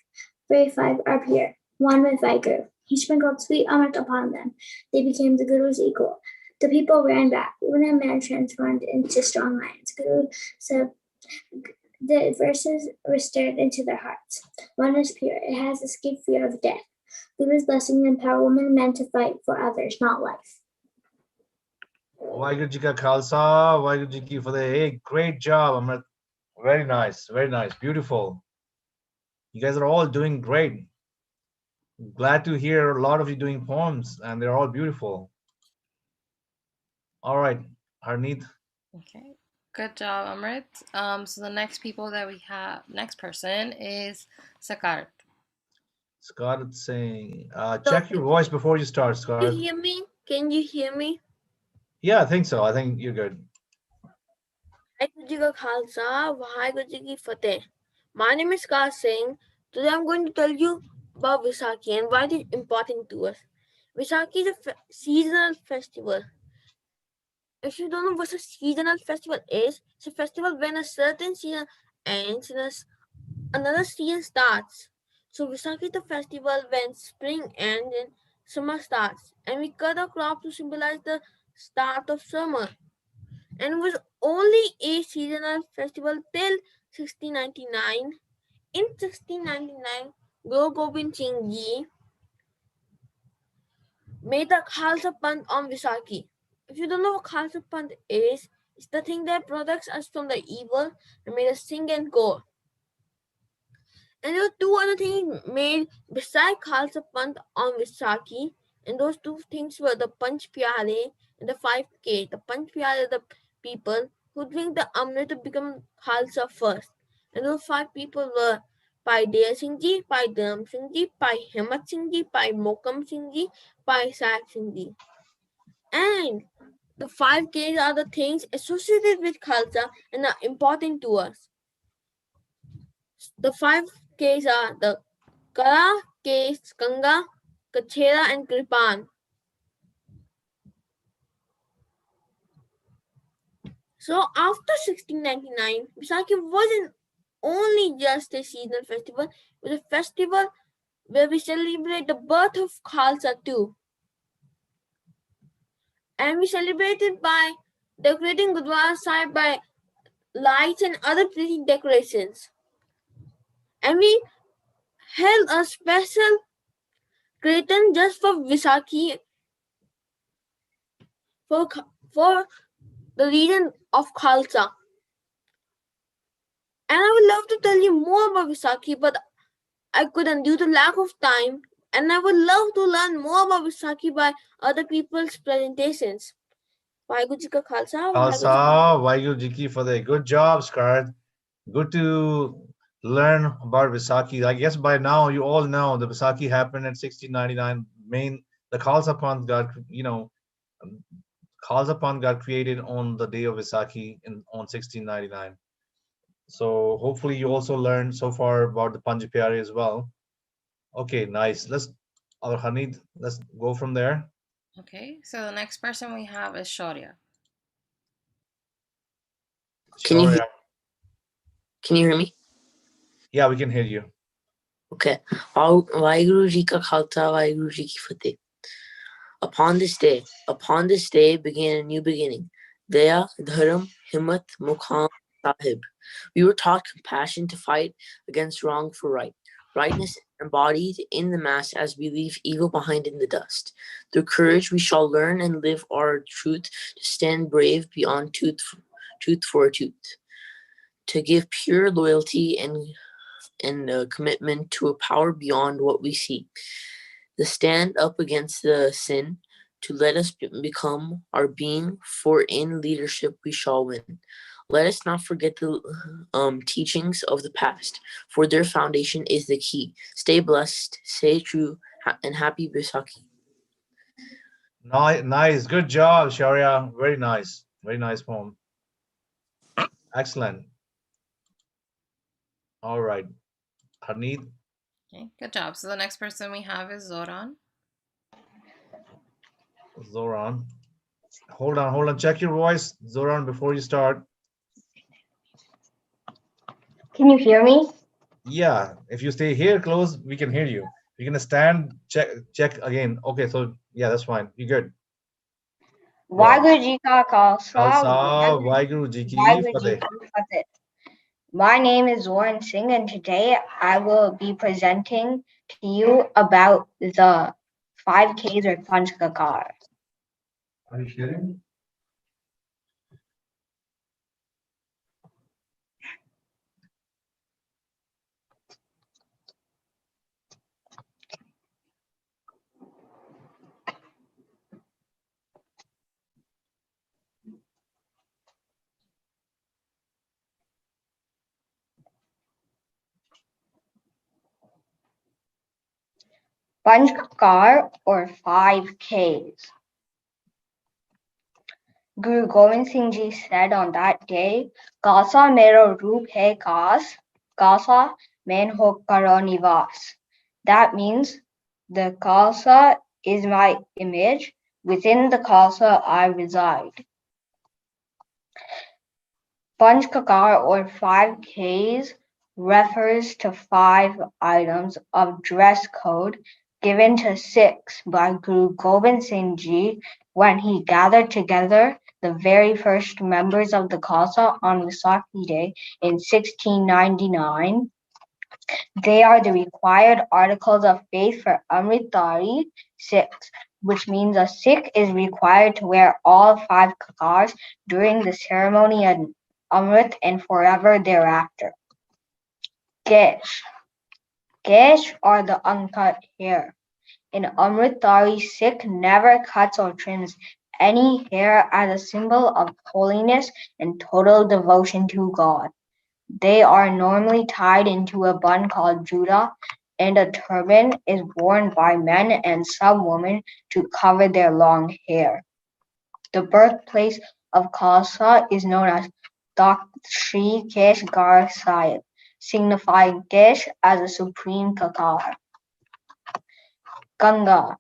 Brave 5 are pure. One with Vaheguru. He sprinkled sweet amrit upon them. They became the Guru's equal. The people ran back. Women and men transformed into strong lions. Guru said, the verses were stirred into their hearts. One is pure. It has escaped fear of death. Guru's blessing empower women and men to fight for others, not life. Waheguru Ji Ka Khalsa, Waheguru Ji Ki Fateh. Hey, great job, Amrit. Very nice. Very nice. Beautiful. You guys are all doing great. Glad to hear a lot of you doing poems, and they're all beautiful. All right, Harneet. Okay. Good job, Amrit. So the next person is Sakart. Scarlett saying, check your voice before you start, Scarlett. Can you hear me? Can you hear me? Yeah, I think so. I think you're good. Vaisakhi Ji Ka Khalsa, Vaisakhi Ji Ki Fateh. My name is Kar Singh. Today I'm going to tell you about Vaisakhi and why it is important to us. Vaisakhi is a seasonal festival. If you don't know what a seasonal festival is, it's a festival when a certain season ends and another season starts. So Vaisakhi is the festival when spring ends and summer starts. And we cut a crop to symbolize the start of summer. And it was only a seasonal festival till 1699. In 1699, Guru Gobind Singh Ji made the Khalsa Panth on Vaisakhi. If you don't know what Khalsa Panth is, it's the thing that protects us from the evil and made us sing and go. And there were two other things made beside Khalsa Panth on Vaisakhi, and those two things were the Panch Pyare and the 5K. The Panch Pyare are the people who drink the Amrit to become Khalsa first. And those 5 people were Pai Dea Singh Ji, Pai Dharm Singh Ji, Pai Himmat Singh Ji, Pai Mokam Singh Ji, Pai Saib Singh Ji. And the 5Ks are the things associated with Khalsa and are important to us. The 5Ks are the Kara, Kes, Kanga, Kachera, and Kripan. So after 1699, Vaisakhi wasn't only just a seasonal festival, it was a festival where we celebrate the birth of Khalsa too. And we celebrate it by decorating Gurdwara Sahib by lights and other pretty decorations. And we held a special kirtan just for Vaisakhi for the region of Khalsa. And I would love to tell you more about Vaisakhi, but I couldn't due to lack of time. And I would love to learn more about Vaisakhi by other people's presentations. Vaheguru Ji Ka Khalsa, Vaheguru Ji Ki Khalsa, Waheguru Ji Ki Fateh. Good job, Scarlett. Good to learn about Vaisakhi. I guess by now you all know the Vaisakhi happened in 1699. The Khalsa Panth got, Khalsa Panth got created on the day of Vaisakhi on 1699. So hopefully you also learned so far about the Panj Pyare as well. Okay, nice. Let's go from there. Okay, so the next person we have is Shaurya. Can you Shaurya. hear me? Yeah, we can hear you. Okay. Vaheguru Ji Ka Khalsa, Vaheguru Ji Ki Fateh. Upon this day began a new beginning. Daya, Dharam, Himmat, Mukham, Sahib. We were taught compassion to fight against wrong for right. Rightness embodied in the mass as we leave evil behind in the dust. Through courage we shall learn and live our truth, to stand brave beyond tooth for a tooth. To give pure loyalty and commitment to a power beyond what we see. To stand up against the sin, to let us become our being, for in leadership we shall win. Let us not forget the teachings of the past, for their foundation is the key. Stay blessed, stay true, and happy Vaisakhi. Nice. Good job, Shaurya. Very nice. Very nice poem. Excellent. All right. Harneet. Okay, good job. So the next person we have is Zoran. Zoran. Hold on. Check your voice, Zoran, before you start. Can you hear me? Yeah, if you stay here close, we can hear you. You're gonna stand, check again. Okay, so yeah, that's fine. You're good. Vaheguru Ji Ka Khalsa, Khalsa, Vaheguru Ji Ki Vaheguru Ji Fateh. Ki Fateh. My name is Zoran Singh, and today I will be presenting to you about the 5Ks or Panchakakar. Are you sharing? Panchakakar or 5Ks. Guru Gobind Singh Ji said on that day, Kasa mero roop hai Kasa mein ho karo nivas. That means the Khalsa is my image, within the Khalsa I reside. Panchakakar or 5Ks refers to 5 items of dress code given to Sikhs by Guru Gobind Singh Ji when he gathered together the very first members of the Khalsa on Vaisakhi Day in 1699. They are the required articles of faith for Amritdhari Sikhs, which means a Sikh is required to wear all 5 kakars during the ceremony of Amrit and forever thereafter. Kesh. Kesh are the uncut hair. An Amritdhari Sikh never cuts or trims any hair as a symbol of holiness and total devotion to God. They are normally tied into a bun called juda, and a turban is worn by men and some women to cover their long hair. The birthplace of Khalsa is known as Takht Sri Kesh Gar Sahib, signifying Kesh as a supreme kakar. Ganga.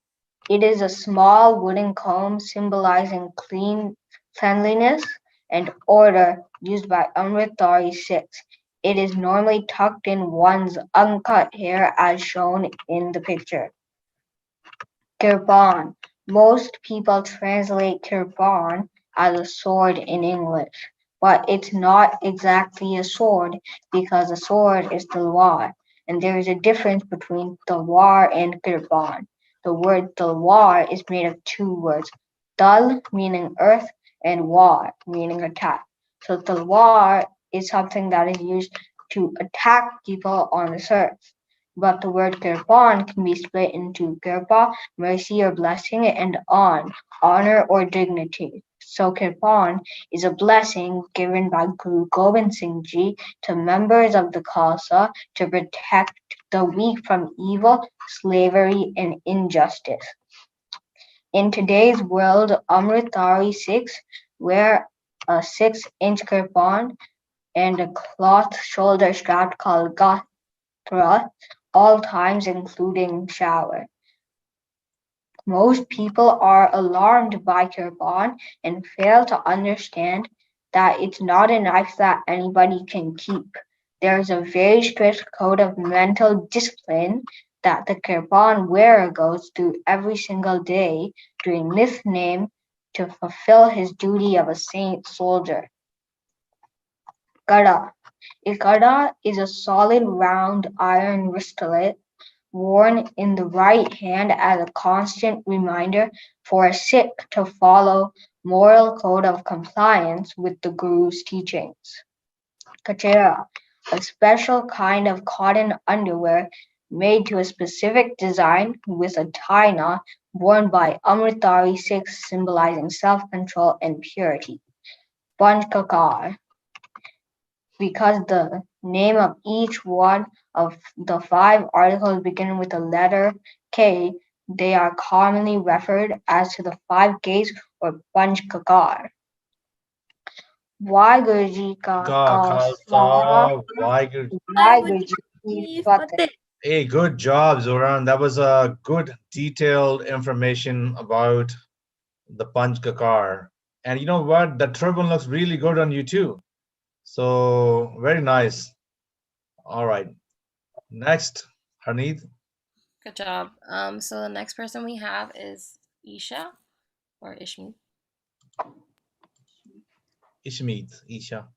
It is a small wooden comb symbolizing cleanliness and order used by Amritdhari Sikhs. It is normally tucked in one's uncut hair as shown in the picture. Kirpan. Most people translate kirpan as a sword in English, but it's not exactly a sword because a sword is talwar, and there is a difference between talwar and kirpan. The word talwar is made of two words, tal meaning earth and war meaning attack. So talwar is something that is used to attack people on the earth. But the word kirpan can be split into kirpa, mercy or blessing, and on, honor or dignity. So kirpan is a blessing given by Guru Gobind Singh Ji to members of the Khalsa to protect the weak from evil, slavery, and injustice. In today's world, Amritdhari Sikhs wear a 6-inch kirpan and a cloth shoulder strap called gatra all times including shower. Most people are alarmed by kirpan and fail to understand that it's not a knife that anybody can keep. There's a very strict code of mental discipline that the kirpan wearer goes through every single day doing name to fulfill his duty of a saint soldier. Kada. A kada is a solid round iron wristlet worn in the right hand as a constant reminder for a Sikh to follow moral code of compliance with the Guru's teachings. Kachera, a special kind of cotton underwear made to a specific design with a tie knot worn by Amritdhari Sikhs symbolizing self-control and purity. Panchkakar, because the name of each one of the 5 articles begin with the letter K, they are commonly referred as to the 5 Ks or Panchkakar. Vaiguruji ka Khalsa, Waheguru. Vaiguruji ki Fateh. Hey, good job, Zoran. That was a good detailed information about the Panch Kakar. And you know what? The turban looks really good on you too. So very nice. All right. Next, Harneet. Good job. So the next person we have is Isha or Ishmi. Ishmeet, Isha.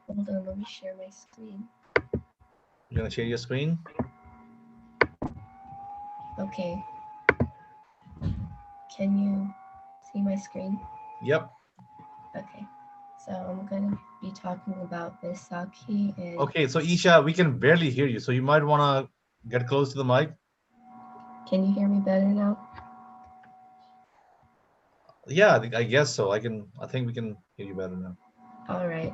Hold on, let me share my screen. You gonna share your screen? Okay. Can you see my screen? Yep. Okay. So I'm gonna be talking about Vaisakhi and Okay, so Isha, we can barely hear you, so you might wanna get close to the mic. Can you hear me better now? Yeah, I guess so. I think we can hear you better now. All right.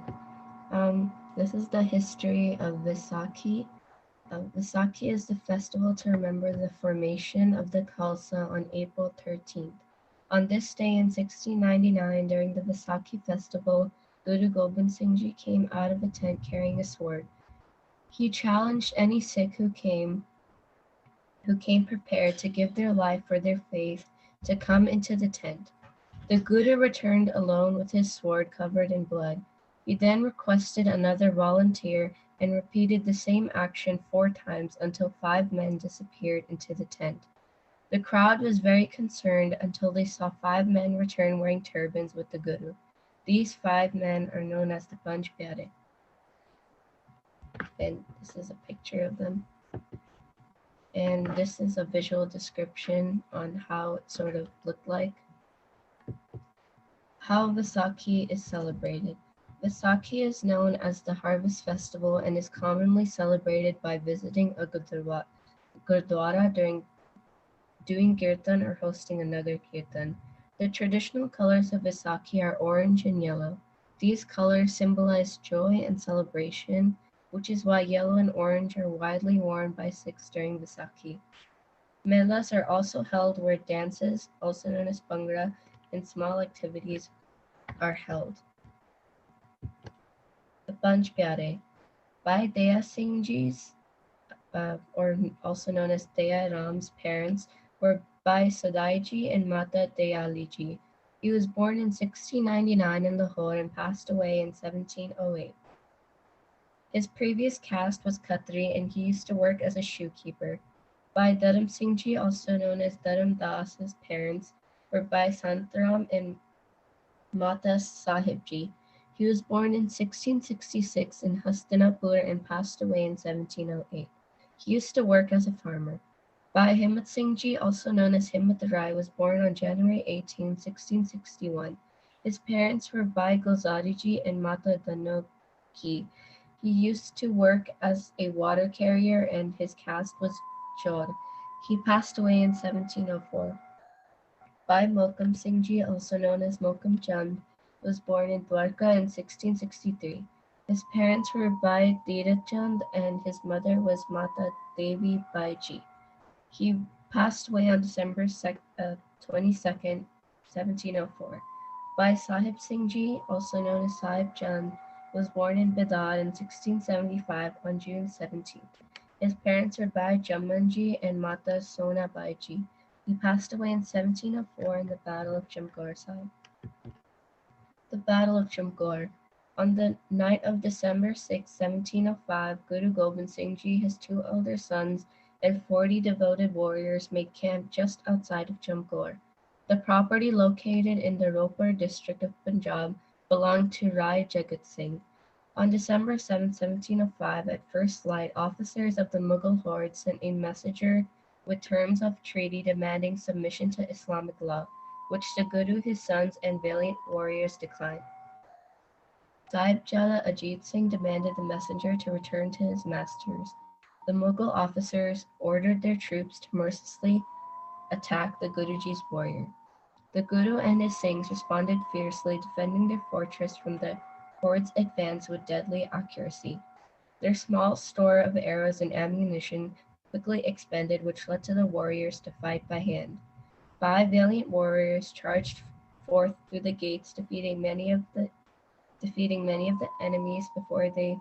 This is the history of Vaisakhi. Vaisakhi is the festival to remember the formation of the Khalsa on April 13th. On this day in 1699, during the Vaisakhi festival, Guru Gobind Singh Ji came out of a tent carrying a sword. He challenged any Sikh who came prepared to give their life for their faith to come into the tent. The Guru returned alone with his sword covered in blood. He then requested another volunteer and repeated the same action 4 times until 5 men disappeared into the tent. The crowd was very concerned until they saw 5 men return wearing turbans with the Guru. These 5 men are known as the Panch Pyare. And this is a picture of them. And this is a visual description on how it sort of looked like. How Vaisakhi is celebrated. Vaisakhi is known as the harvest festival and is commonly celebrated by visiting a gurdwara doing kirtan or hosting another kirtan. The traditional colors of Vaisakhi are orange and yellow. These colors symbolize joy and celebration, which is why yellow and orange are widely worn by Sikhs during Vaisakhi. Melas are also held where dances, also known as bhangra, and small activities are held. The Panch Pyare. By Daya Singh Ji's, or also known as Daya Ram's parents, were by Sadaiji and Mata Dayaliji. He was born in 1699 in Lahore and passed away in 1708. His previous caste was Khatri and he used to work as a shoekeeper. Bhai Dharam Singh Ji, also known as Dharam Das's parents, were Bhai Santram and Mata Sahib Ji. He was born in 1666 in Hastinapur and passed away in 1708. He used to work as a farmer. Bhai Himmat Singh Ji, also known as Himmat Rai, was born on January 18, 1661. His parents were Bhai Gulzari Ji and Mata Dano Ki. He used to work as a water carrier and his caste was Chaud. He passed away in 1704. Bhai Mokam Singh Ji, also known as Mokam Chand, was born in Dwarka in 1663. His parents were Bhai Dheerat Chand and his mother was Mata Devi Bai Ji. He passed away on December 22nd, 1704. Bhai Sahib Singh Ji, also known as Sahib Chand, was born in Bedad in 1675 on June 17th. His parents were Bhai Jamman Ji and Mata Sona Bai Ji. He passed away in 1704 in the Battle of Chamkaur Sahib. The Battle of Chamkaur. On the night of December 6, 1705, Guru Gobind Singh Ji, his two elder sons, and 40 devoted warriors made camp just outside of Chamkaur. The property located in the Ropar district of Punjab belonged to Rai Jagat Singh. On December 7, 1705, at first light, officers of the Mughal horde sent a messenger with terms of treaty demanding submission to Islamic law, which the Guru, his sons, and valiant warriors declined. Sahibjada Ajit Singh demanded the messenger to return to his masters. The Mughal officers ordered their troops to mercilessly attack the Guruji's warrior. The Guru and his Singhs responded fiercely, defending their fortress from the horde's advance with deadly accuracy. Their small store of arrows and ammunition quickly expended, which led to the warriors to fight by hand. 5 valiant warriors charged forth through the gates, defeating many of the enemies before they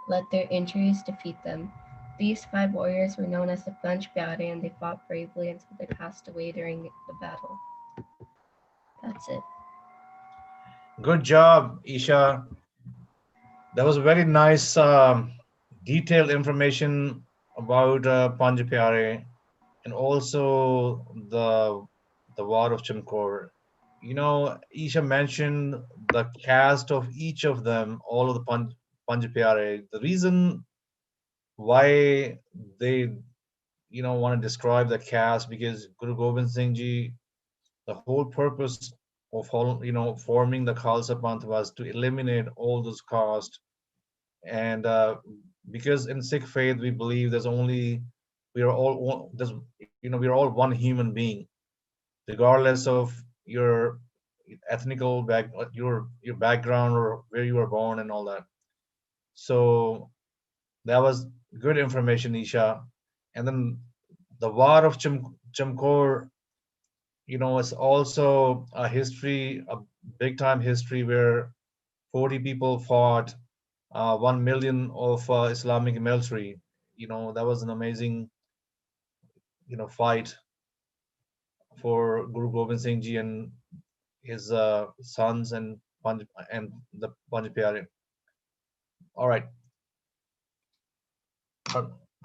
let their injuries defeat them. These 5 warriors were known as the Panch Pyare and they fought bravely until they passed away during the battle. That's it. Good job, Isha. That was very nice, detailed information about Panj Pyare and also the War of Chamkor. You know, Isha mentioned the caste of each of them, all of the Panj Pyare. The reason why they, want to describe the caste because Guru Gobind Singh Ji, the whole purpose of forming the Khalsa Panth was to eliminate all those castes and because in Sikh faith we believe we are all we are all one human being, regardless of your your background or where you were born and all that. So that was good information, Isha. And then the War of Chamkor, is also a history, a big time history where 40 people fought 1 million of Islamic military. That was an amazing, fight for Guru Gobind Singh Ji and his sons and the Panj Pyare. All right,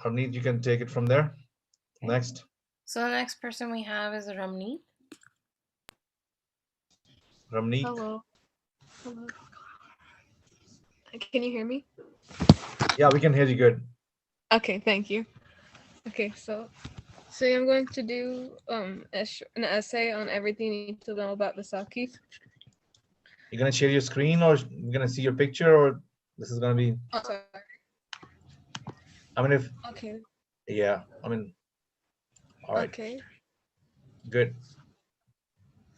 Harneet, you can take it from there. Next. So the next person we have is Ramneet. Ramneet. Hello. Can you hear me? Yeah, we can hear you good. Okay, thank you. Okay, so I'm going to do an essay on everything you need to know about Vaisakhi. You're gonna share your screen, or you're gonna see your picture, or this is gonna be. Oh, sorry. I mean, if. Okay. Yeah, I mean. All right. Okay. Good.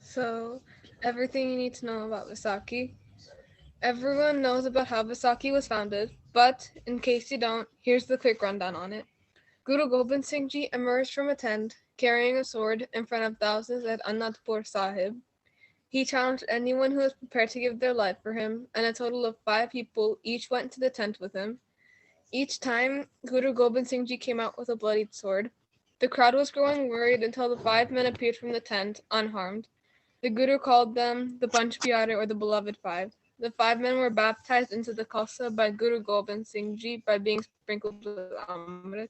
So, everything you need to know about Vaisakhi. Everyone knows about how Vaisakhi was founded, but in case you don't, here's the quick rundown on it. Guru Gobind Singh Ji emerged from a tent carrying a sword in front of thousands at Anandpur Sahib. He challenged anyone who was prepared to give their life for him, and a total of 5 people each went to the tent with him. Each time, Guru Gobind Singh Ji came out with a bloodied sword. The crowd was growing worried until the 5 men appeared from the tent, unharmed. The Guru called them the Panch Pyare, or the Beloved Five. The 5 men were baptized into the Khalsa by Guru Gobind Singh Ji by being sprinkled with Amrit.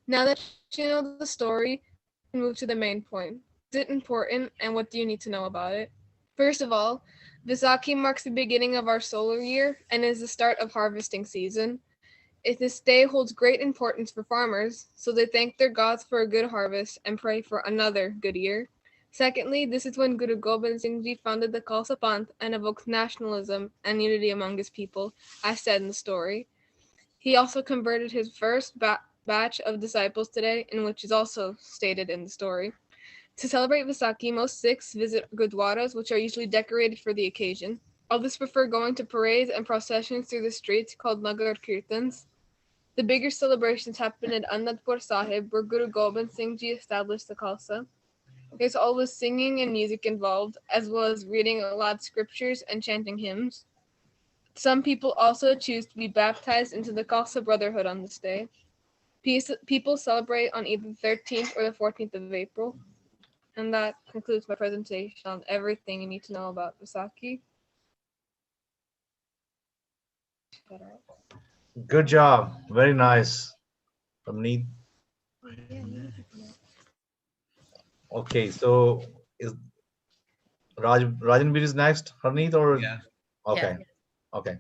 Now that you know the story, we can move to the main point. Why is it important, and what do you need to know about it? First of all, Vaisakhi marks the beginning of our solar year and is the start of harvesting season. This day holds great importance for farmers, so they thank their gods for a good harvest and pray for another good year. Secondly, this is when Guru Gobind Singh Ji founded the Khalsa Panth and evoked nationalism and unity among his people, as said in the story. He also converted his first batch of disciples today, in which is also stated in the story. To celebrate Vaisakhi, most Sikhs visit gurdwaras, which are usually decorated for the occasion. Others prefer going to parades and processions through the streets called Nagar Kirtans. The bigger celebrations happen at Anandpur Sahib, where Guru Gobind Singh Ji established the Khalsa. There's always singing and music involved, as well as reading aloud scriptures and chanting hymns. Some people also choose to be baptized into the Khalsa Brotherhood on this day. People celebrate on either the 13th or the 14th of April. And that concludes my presentation on everything you need to know about Vaisakhi. Good job. Very nice. Ramneet. Okay, so is Rajanveer is next, Harneet, or Yeah. okay, okay,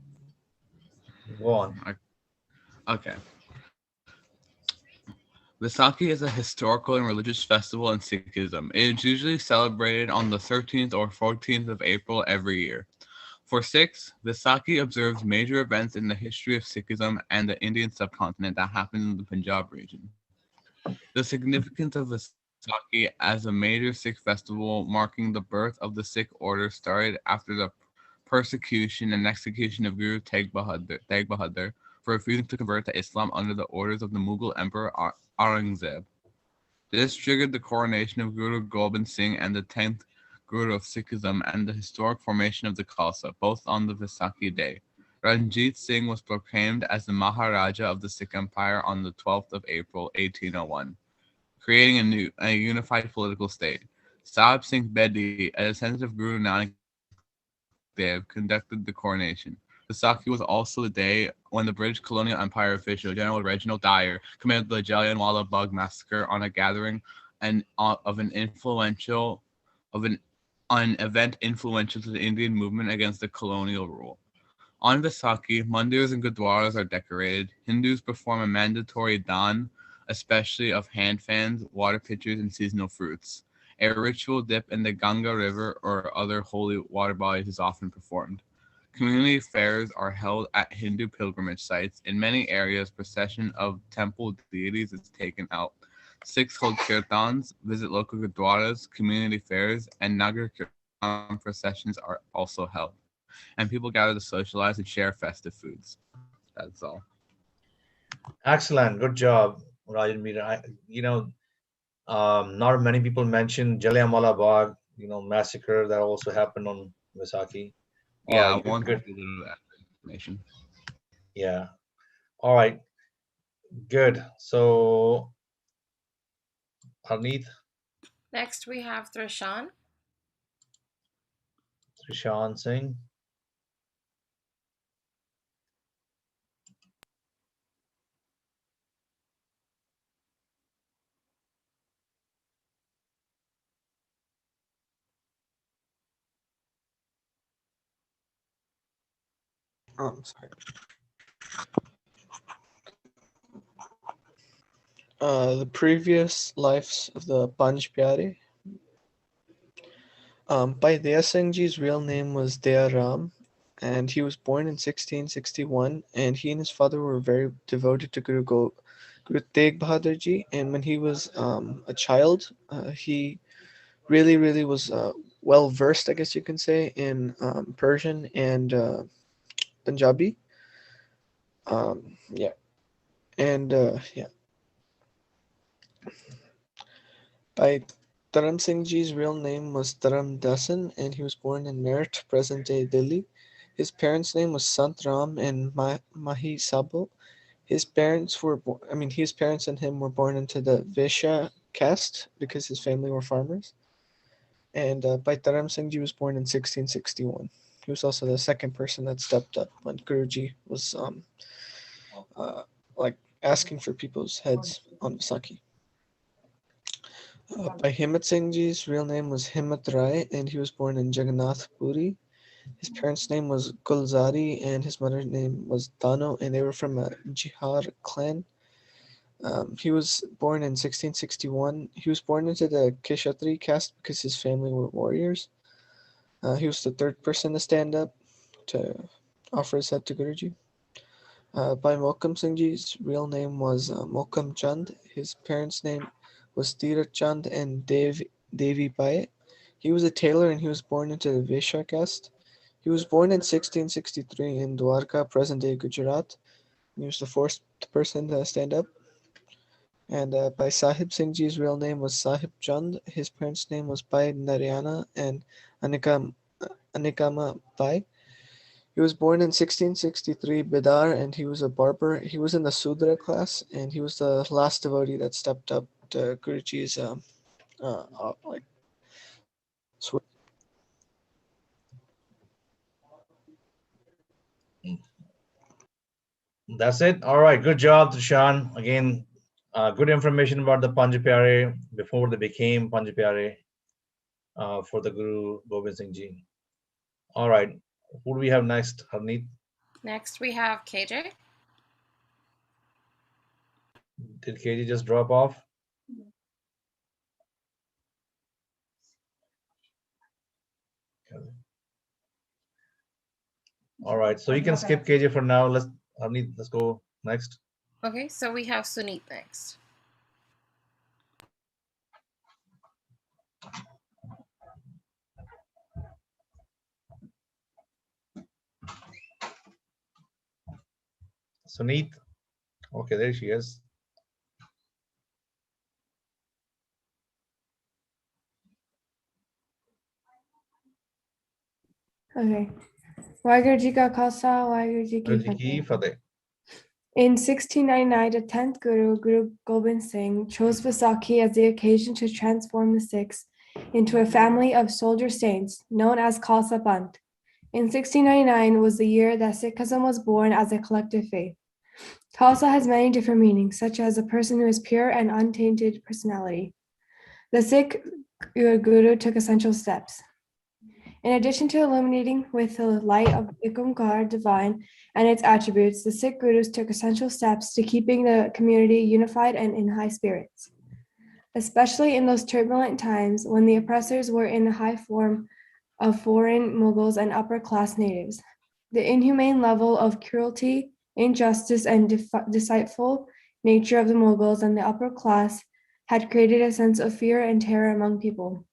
go on. Okay. Vaisakhi is a historical and religious festival in Sikhism. It is usually celebrated on the 13th or 14th of April every year. For Sikhs, Vaisakhi observes major events in the history of Sikhism and the Indian subcontinent that happened in the Punjab region. The significance of Vaisakhi as a major Sikh festival marking the birth of the Sikh order started after the persecution and execution of Guru Tegh Bahadur for refusing to convert to Islam under the orders of the Mughal Emperor Aurangzeb. This triggered the coronation of Guru Gobind Singh and the 10th Guru of Sikhism and the historic formation of the Khalsa, both on the Vaisakhi day. Ranjit Singh was proclaimed as the Maharaja of the Sikh Empire on the 12th of April, 1801, creating a unified political state. Sahib Singh Bedi, a descendant of Guru Nanak Dev, conducted the coronation. Vaisakhi was also the day when the British colonial empire official General Reginald Dyer committed the Jallianwala Bagh massacre on a gathering of an event influential to the Indian movement against the colonial rule. On Vaisakhi, mandirs and gurdwaras are decorated. Hindus perform a mandatory dan, especially of hand fans, water pitchers, and seasonal fruits. A ritual dip in the Ganga River or other holy water bodies is often performed. Community fairs are held at Hindu pilgrimage sites. In many areas, procession of temple deities is taken out. Sikhs hold kirtans, visit local gurdwaras, community fairs, and Nagar Kirtan processions are also held. And people gather to socialize and share festive foods. That's all. Excellent, good job, Rajanveer. Not many people mention Jallianwala Bagh, massacre that also happened on Vaisakhi. All Yeah, right, I want good. a little information. Yeah. All right. Good. So, Harneet, Next, we have Trishan. Trishan Singh. Sorry. The previous lives of the Panch Pyare. Bhai Daya Singh Ji's real name was Daya Ram, and he was born in 1661. And he and his father were very devoted to Guru Tegh Bahadur Ji. And when he was a child, he really was well versed, I guess you can say, in Persian and Punjabi. Yeah, and yeah. Bhai Taram Singh Ji's real name was Taram Dasan, and he was born in Meerut, present-day Delhi. His parents' name was Sant Ram and Mahi Sabo. His parents and him were born into the Vaishya caste because his family were farmers. And Bhai Taram Singh Ji was born in 1661. He was also the second person that stepped up when Guruji was like asking for people's heads on Vaisakhi. Bhai Himmat Singh Ji's real name was Himmat Rai, and he was born in Jagannath Puri. His parents' name was Gulzari, and his mother's name was Dano, and they were from a Jihar clan. He was born in 1661. He was born into the Kshatri caste because his family were warriors. He was the third person to stand up to offer his head to Guruji. Bhai Mokam Singh Ji's real name was Mokam Chand. His parents' name was Tirat Chand and Devi Bai. He was a tailor and he was born into the Vaishya caste. He was born in 1663 in Dwarka, present-day Gujarat. He was the fourth person to stand up. And Bhai Sahib Singh Ji's real name was Sahib Chand. His parents' name was Bhai Narayana and Anikama Bai. He was born in 1663 Bidar, and he was a barber. He was in the Sudra class, and he was the last devotee that stepped up to Guruji's like swear. That's it. All right. Good job, Tushan. Again, good information about the Panj Pyare before they became Panj Pyare for the Guru Gobind Singh Ji. All right. Who do we have next, Harneet? Next, we have KJ. Did KJ just drop off? All right. So you can skip KJ for now. Harneet, let's go next. Okay, so we have Suneet next. Suneet. Okay, there she is. Okay. Waheguru Ji Ka Khalsa, Waheguru Ji Ki Ki Fateh. Fateh. In 1699, the 10th Guru, Guru Gobind Singh, chose Vaisakhi as the occasion to transform the Sikhs into a family of soldier saints known as Khalsa Panth. In 1699 was the year that Sikhism was born as a collective faith. Khalsa has many different meanings, such as a person who is pure and untainted personality. The Sikh Guru took essential steps. In addition to illuminating with the light of Ikumkar divine and its attributes, the Sikh Gurus took essential steps to keeping the community unified and in high spirits, especially in those turbulent times when the oppressors were in the high form of foreign Mughals and upper-class natives. The inhumane level of cruelty, injustice, and deceitful nature of the Mughals and the upper class had created a sense of fear and terror among people.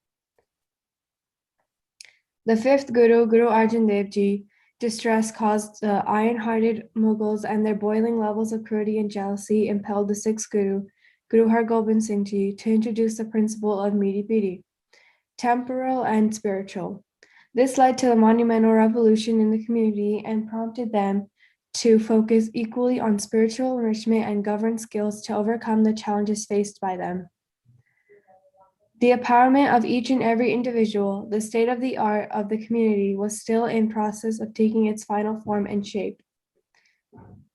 The fifth Guru, Guru Arjan Dev Ji, distress caused the iron-hearted Mughals, and their boiling levels of cruelty and jealousy impelled the sixth Guru, Guru Har Gobind Singh Ji, to introduce the principle of Miri Piri, temporal and spiritual. This led to a monumental revolution in the community and prompted them to focus equally on spiritual enrichment and govern skills to overcome the challenges faced by them. The empowerment of each and every individual, the state of the art of the community, was still in process of taking its final form and shape.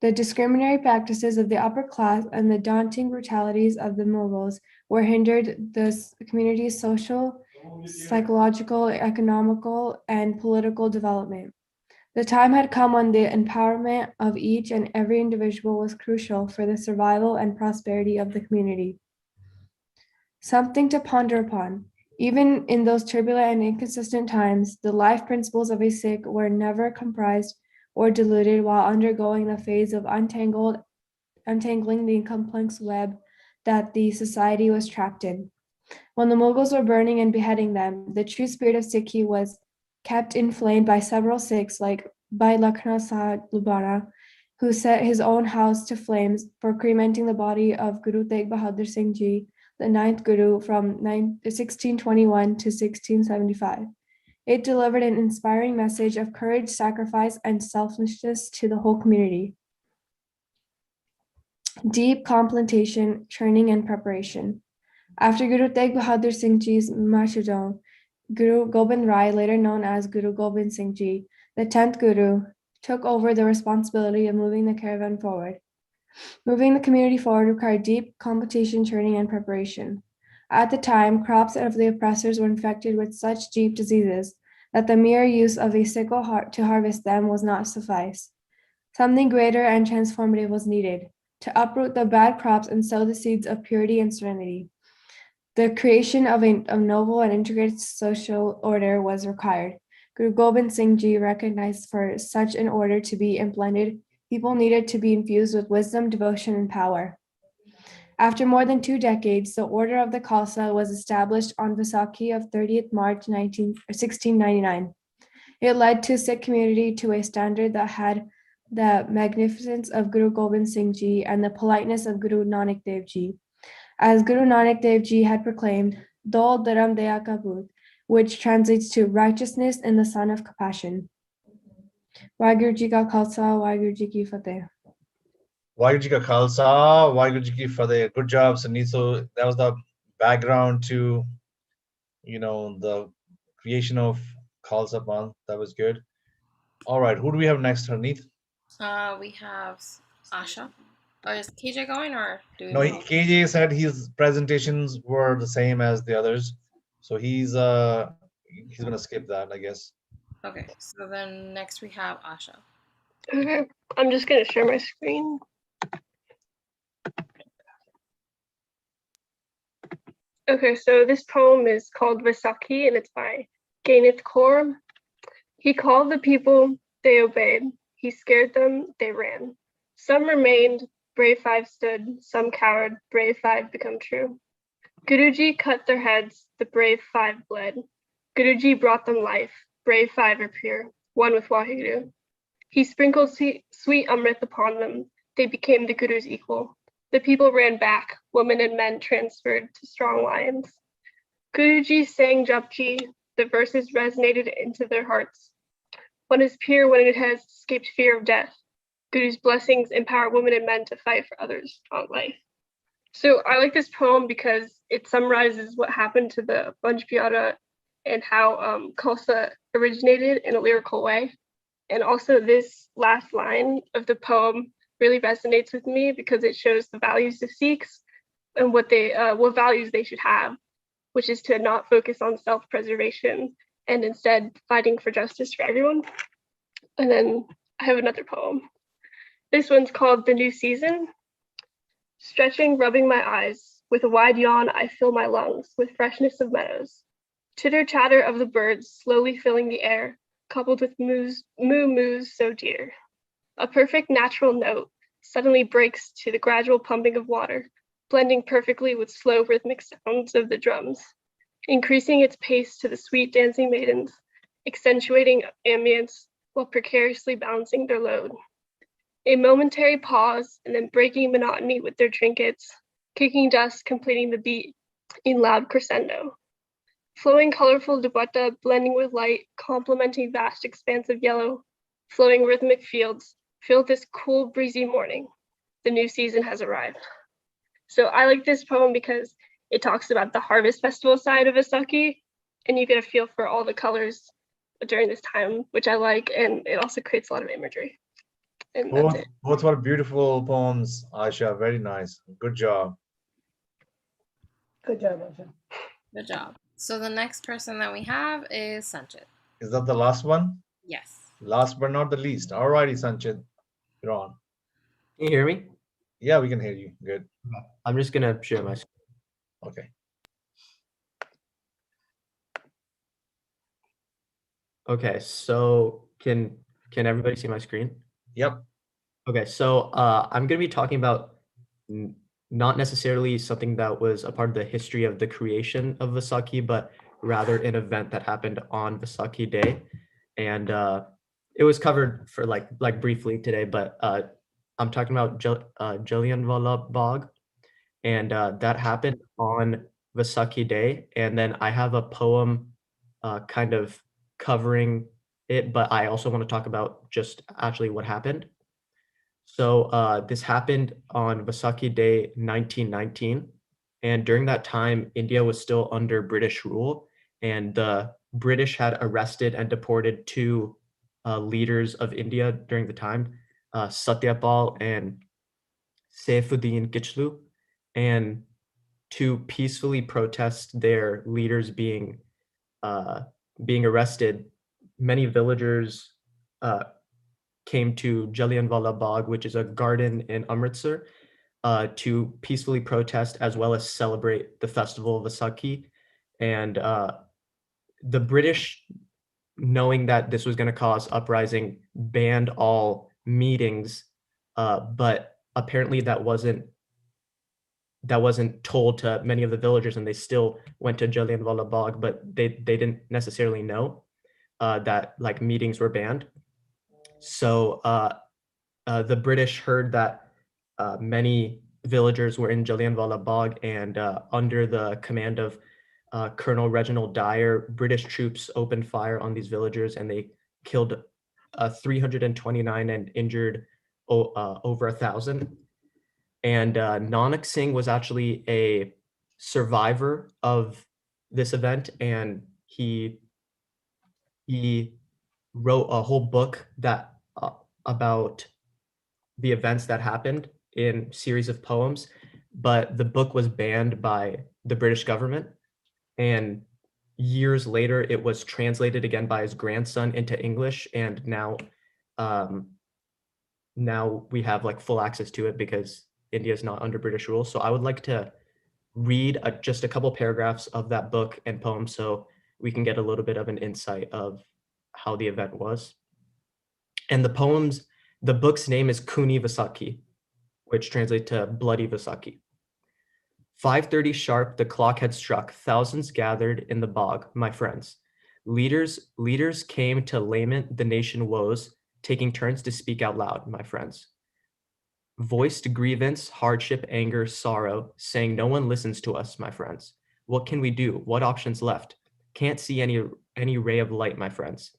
The discriminatory practices of the upper class and the daunting brutalities of the Mughals were hindered the community's social, psychological, economical, and political development. The time had come when the empowerment of each and every individual was crucial for the survival and prosperity of the community. Something to ponder upon. Even in those turbulent and inconsistent times, the life principles of a Sikh were never comprised or diluted while undergoing the phase of untangling the complex web that the society was trapped in. When the Mughals were burning and beheading them, the true spirit of Sikhi was kept inflamed by several Sikhs, like Bhai Lakhna Sahib Lubara, who set his own house to flames for cremating the body of Guru Tegh Bahadur Singh Ji, the ninth Guru, from 1621 to 1675. It delivered an inspiring message of courage, sacrifice, and selflessness to the whole community. Deep contemplation, training, and preparation. After Guru Tegh Bahadur Singh Ji's martyrdom, Guru Gobind Rai, later known as Guru Gobind Singh Ji, the 10th Guru, took over the responsibility of moving the caravan forward. Moving the community forward required deep competition, training, and preparation. At the time, crops of the oppressors were infected with such deep diseases that the mere use of a sickle to harvest them was not suffice. Something greater and transformative was needed to uproot the bad crops and sow the seeds of purity and serenity. The creation of a noble and integrated social order was required. Guru Gobind Singh Ji recognized for such an order to be implemented, people needed to be infused with wisdom, devotion, and power. After more than 2 decades, the Order of the Khalsa was established on Vaisakhi of 30th March 1699. It led to Sikh community to a standard that had the magnificence of Guru Gobind Singh Ji and the politeness of Guru Nanak Dev Ji. As Guru Nanak Dev Ji had proclaimed, Dol Dharam Daya Ka Bhoot, which translates to righteousness in the Son of Compassion. Waheguru Ji Ka Khalsa, Waheguru Ji Ki Fateh. Waheguru Ji Ka Khalsa, Waheguru Ji Ki Fateh. Good job, Sunit. So that was the background to, the creation of Khalsa Panth. That was good. All right, who do we have next, Harneet? We have Asha. Or is KJ going, or do we? No, KJ said his presentations were the same as the others, so he's gonna skip that, I guess. Okay, so then next we have Asha. Okay, I'm just gonna share my screen. Okay, so this poem is called Vaisakhi, and it's by Gainith Kaur. He called the people, they obeyed. He scared them, they ran. Some remained, brave 5 stood. Some cowered, brave 5 become true. Guruji cut their heads, the brave 5 bled. Guruji brought them life, brave 5 are pure, one with Waheguru. He sprinkled sweet amrit upon them. They became the Guru's equal. The people ran back, women and men transferred to strong lions. Guruji sang Japji, the verses resonated into their hearts. One is pure when it has escaped fear of death. Guru's blessings empower women and men to fight for others' strong life. So I like this poem because it summarizes what happened to the Banj Pyara and how Khalsa originated in a lyrical way. And also this last line of the poem really resonates with me because it shows the values of Sikhs and what values they should have, which is to not focus on self-preservation and instead fighting for justice for everyone. And then I have another poem. This one's called The New Season. Stretching, rubbing my eyes, with a wide yawn I fill my lungs with freshness of meadows. Chitter chatter of the birds slowly filling the air, coupled with moo-moos so dear. A perfect natural note suddenly breaks to the gradual pumping of water, blending perfectly with slow rhythmic sounds of the drums, increasing its pace to the sweet dancing maidens, accentuating ambience while precariously balancing their load. A momentary pause and then breaking monotony with their trinkets, kicking dust completing the beat in loud crescendo. Flowing colorful dupatta blending with light, complementing vast expanse of yellow, flowing rhythmic fields, fill this cool, breezy morning. The new season has arrived. So I like this poem because it talks about the harvest festival side of Vaisakhi, and you get a feel for all the colors during this time, which I like, and it also creates a lot of imagery. And that's it. Both were beautiful poems, Asha. Very nice. Good job. Good job, Asha. Good job. So the next person that we have is Sanchit. Is that the last one? Yes. Last but not the least. All righty, Sanchit. You're on. Can you hear me? Yeah, we can hear you. Good. I'm just gonna share my screen. Okay. Okay, so can everybody see my screen? Yep. Okay, so I'm gonna be talking about not necessarily something that was a part of the history of the creation of Vaisakhi, but rather an event that happened on Vaisakhi Day, and it was covered for like briefly today. But I'm talking about Jallianwala Bagh, and that happened on Vaisakhi Day. And then I have a poem kind of covering it, but I also want to talk about just actually what happened. So this happened on Vaisakhi Day 1919. And during that time, India was still under British rule, and the British had arrested and deported two leaders of India during the time, Satyapal and Saifuddin Kichlu, and to peacefully protest their leaders being arrested, many villagers came to Jallianwala Bagh, which is a garden in Amritsar, to peacefully protest as well as celebrate the festival of Vaisakhi. And the British, knowing that this was going to cause uprising, banned all meetings, but apparently that wasn't told to many of the villagers, and they still went to Jallianwala Bagh, but they didn't necessarily know that like meetings were banned. So the British heard that many villagers were in Jallianwala Bagh, and under the command of Colonel Reginald Dyer, British troops opened fire on these villagers, and they killed 329 and injured over 1,000. And Nanak Singh was actually a survivor of this event, and he wrote a whole book that about the events that happened in series of poems, but the book was banned by the British government, and years later it was translated again by his grandson into English, and now we have like full access to it because India is not under British rule. So I would like to read just a couple paragraphs of that book and poem so we can get a little bit of an insight of how the event was. And the book's name is Kuni Vaisakhi, which translates to Bloody Vaisakhi. 5:30 sharp, the clock had struck. Thousands gathered in the bog, my friends. Leaders came to lament the nation woes, taking turns to speak out loud, my friends. Voiced grievance, hardship, anger, sorrow, saying no one listens to us, my friends. What can we do? What options left? Can't see any ray of light, my friends.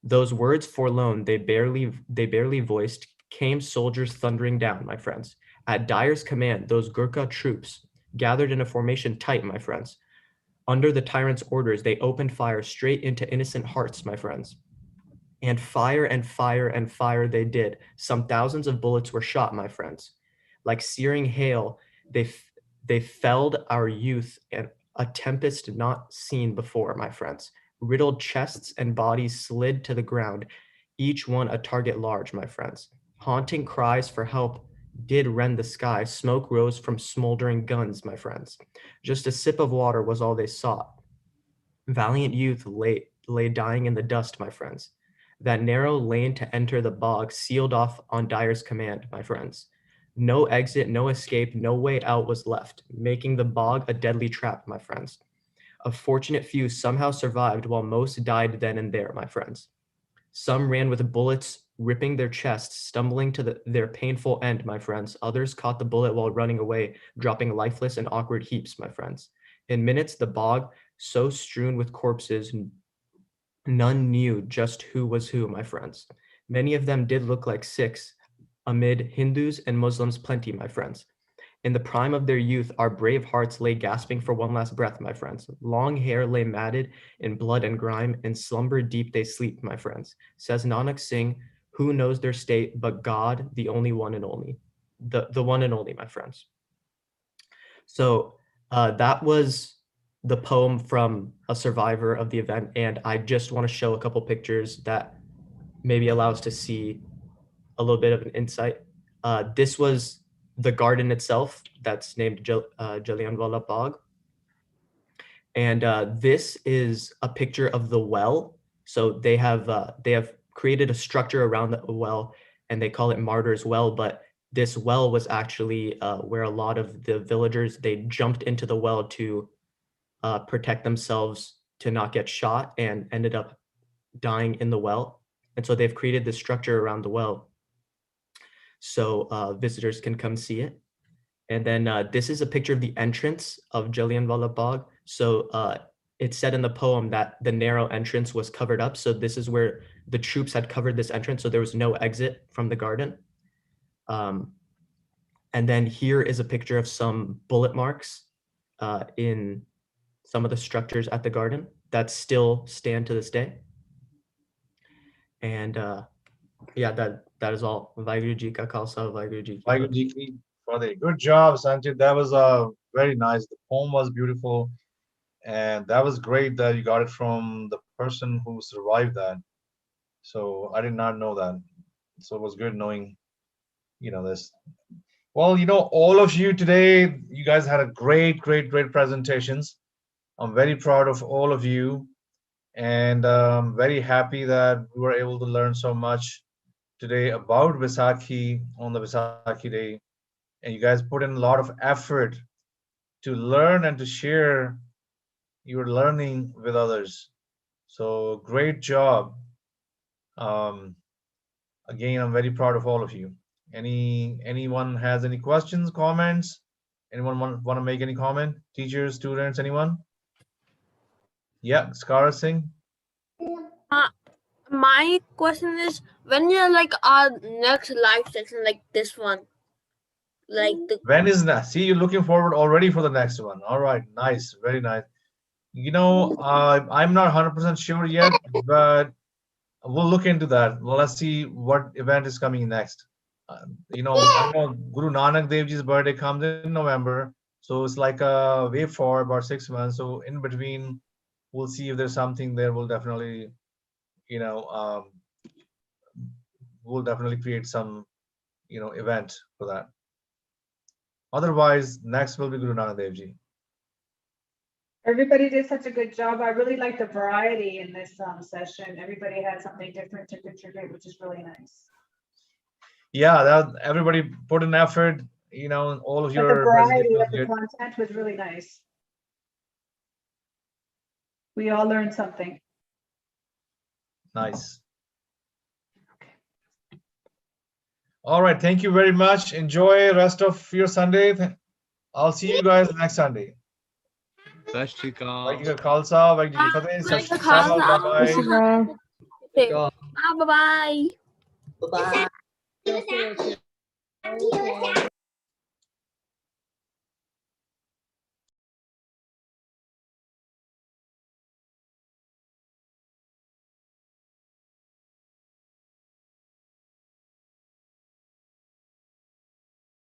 Those words forlorn, they barely voiced, came soldiers thundering down, my friends. At Dyer's command, those Gurkha troops gathered in a formation tight, my friends. Under the tyrant's orders, they opened fire straight into innocent hearts, my friends. And fire and fire and fire they did. Some thousands of bullets were shot, my friends. Like searing hail, they felled our youth, and a tempest not seen before, my friends. Riddled chests and bodies slid to the ground, each one a target large, my friends. Haunting cries for help did rend the sky. Smoke rose from smoldering guns, my friends. Just a sip of water was all they sought. Valiant youth lay dying in the dust, my friends. That narrow lane to enter the bog sealed off on Dyer's command, my friends. No exit, no escape, no way out was left, making the bog a deadly trap, my friends. A fortunate few somehow survived, while most died then and there, my friends. Some ran with bullets ripping their chests, stumbling to their painful end, my friends. Others caught the bullet while running away, dropping lifeless in awkward heaps, my friends. In minutes, the bog, so strewn with corpses, none knew just who was who, my friends. Many of them did look like Sikhs, amid Hindus and Muslims plenty, my friends. In the prime of their youth, our brave hearts lay gasping for one last breath, my friends. Long hair lay matted in blood and grime, in slumber deep they sleep, my friends. Says Nanak Singh, who knows their state but God, the only one and only. The one and only, my friends. So that was the poem from a survivor of the event, and I just want to show a couple pictures that maybe allow us to see a little bit of an insight. This was the garden itself that's named Jallianwala Bagh. And this is a picture of the well. So they have created a structure around the well, and they call it Martyr's Well. But this well was actually where a lot of the villagers, they jumped into the well to protect themselves to not get shot, and ended up dying in the well. And so they've created this structure around the well so visitors can come see it. And then this is a picture of the entrance of Jallianwala Bagh. So it said in the poem that the narrow entrance was covered up. So this is where the troops had covered this entrance, so there was no exit from the garden. And then here is a picture of some bullet marks in some of the structures at the garden that still stand to this day. And yeah, that is all. Vaheguru Ji Ka Khalsa, Vaheguru Ji Ki Vaheguru Fateh. Ji Ki Fateh. Good job, Sanjit. That was very nice. The poem was beautiful, and that was great that you got it from the person who survived that. So I did not know that. So it was good knowing, this. Well, all of you today, you guys had a great, great, great presentations. I'm very proud of all of you, and very happy that we were able to learn so much today about Vaisakhi on the Vaisakhi Day. And you guys put in a lot of effort to learn and to share your learning with others. So great job. Um, Again, I'm very proud of all of you. Anyone has any questions, comments? Anyone want to make any comment? Teachers, students, anyone? Yeah, Skara Singh. My question is, when you're like our next live session, like this one, like the When is that? See, you're looking forward already for the next one. All right, nice, very nice. I'm not 100% sure yet, but we'll look into that. Well, let's see what event is coming next. I know Guru Nanak Dev Ji's birthday comes in November, so it's like wait for about 6 months. So in between, we'll see if there's something there. You know, um, we'll definitely create some, event for that. Otherwise, next will be Guru Nanak Dev Ji. Everybody did such a good job. I really liked the variety in this session. Everybody had something different to contribute, which is really nice. Yeah, that everybody put an effort. All of But the your variety presentation was of the good. content was really nice. We all learned something. Nice. All right. Thank you very much. Enjoy rest of your Sunday. I'll see you guys next Sunday. Vaisakhi Vaisakhi Khalsa, Vaisakhi Ji Fateh. Sat Shri Akal. Bye-bye. Bye bye. Bye-bye. Okay.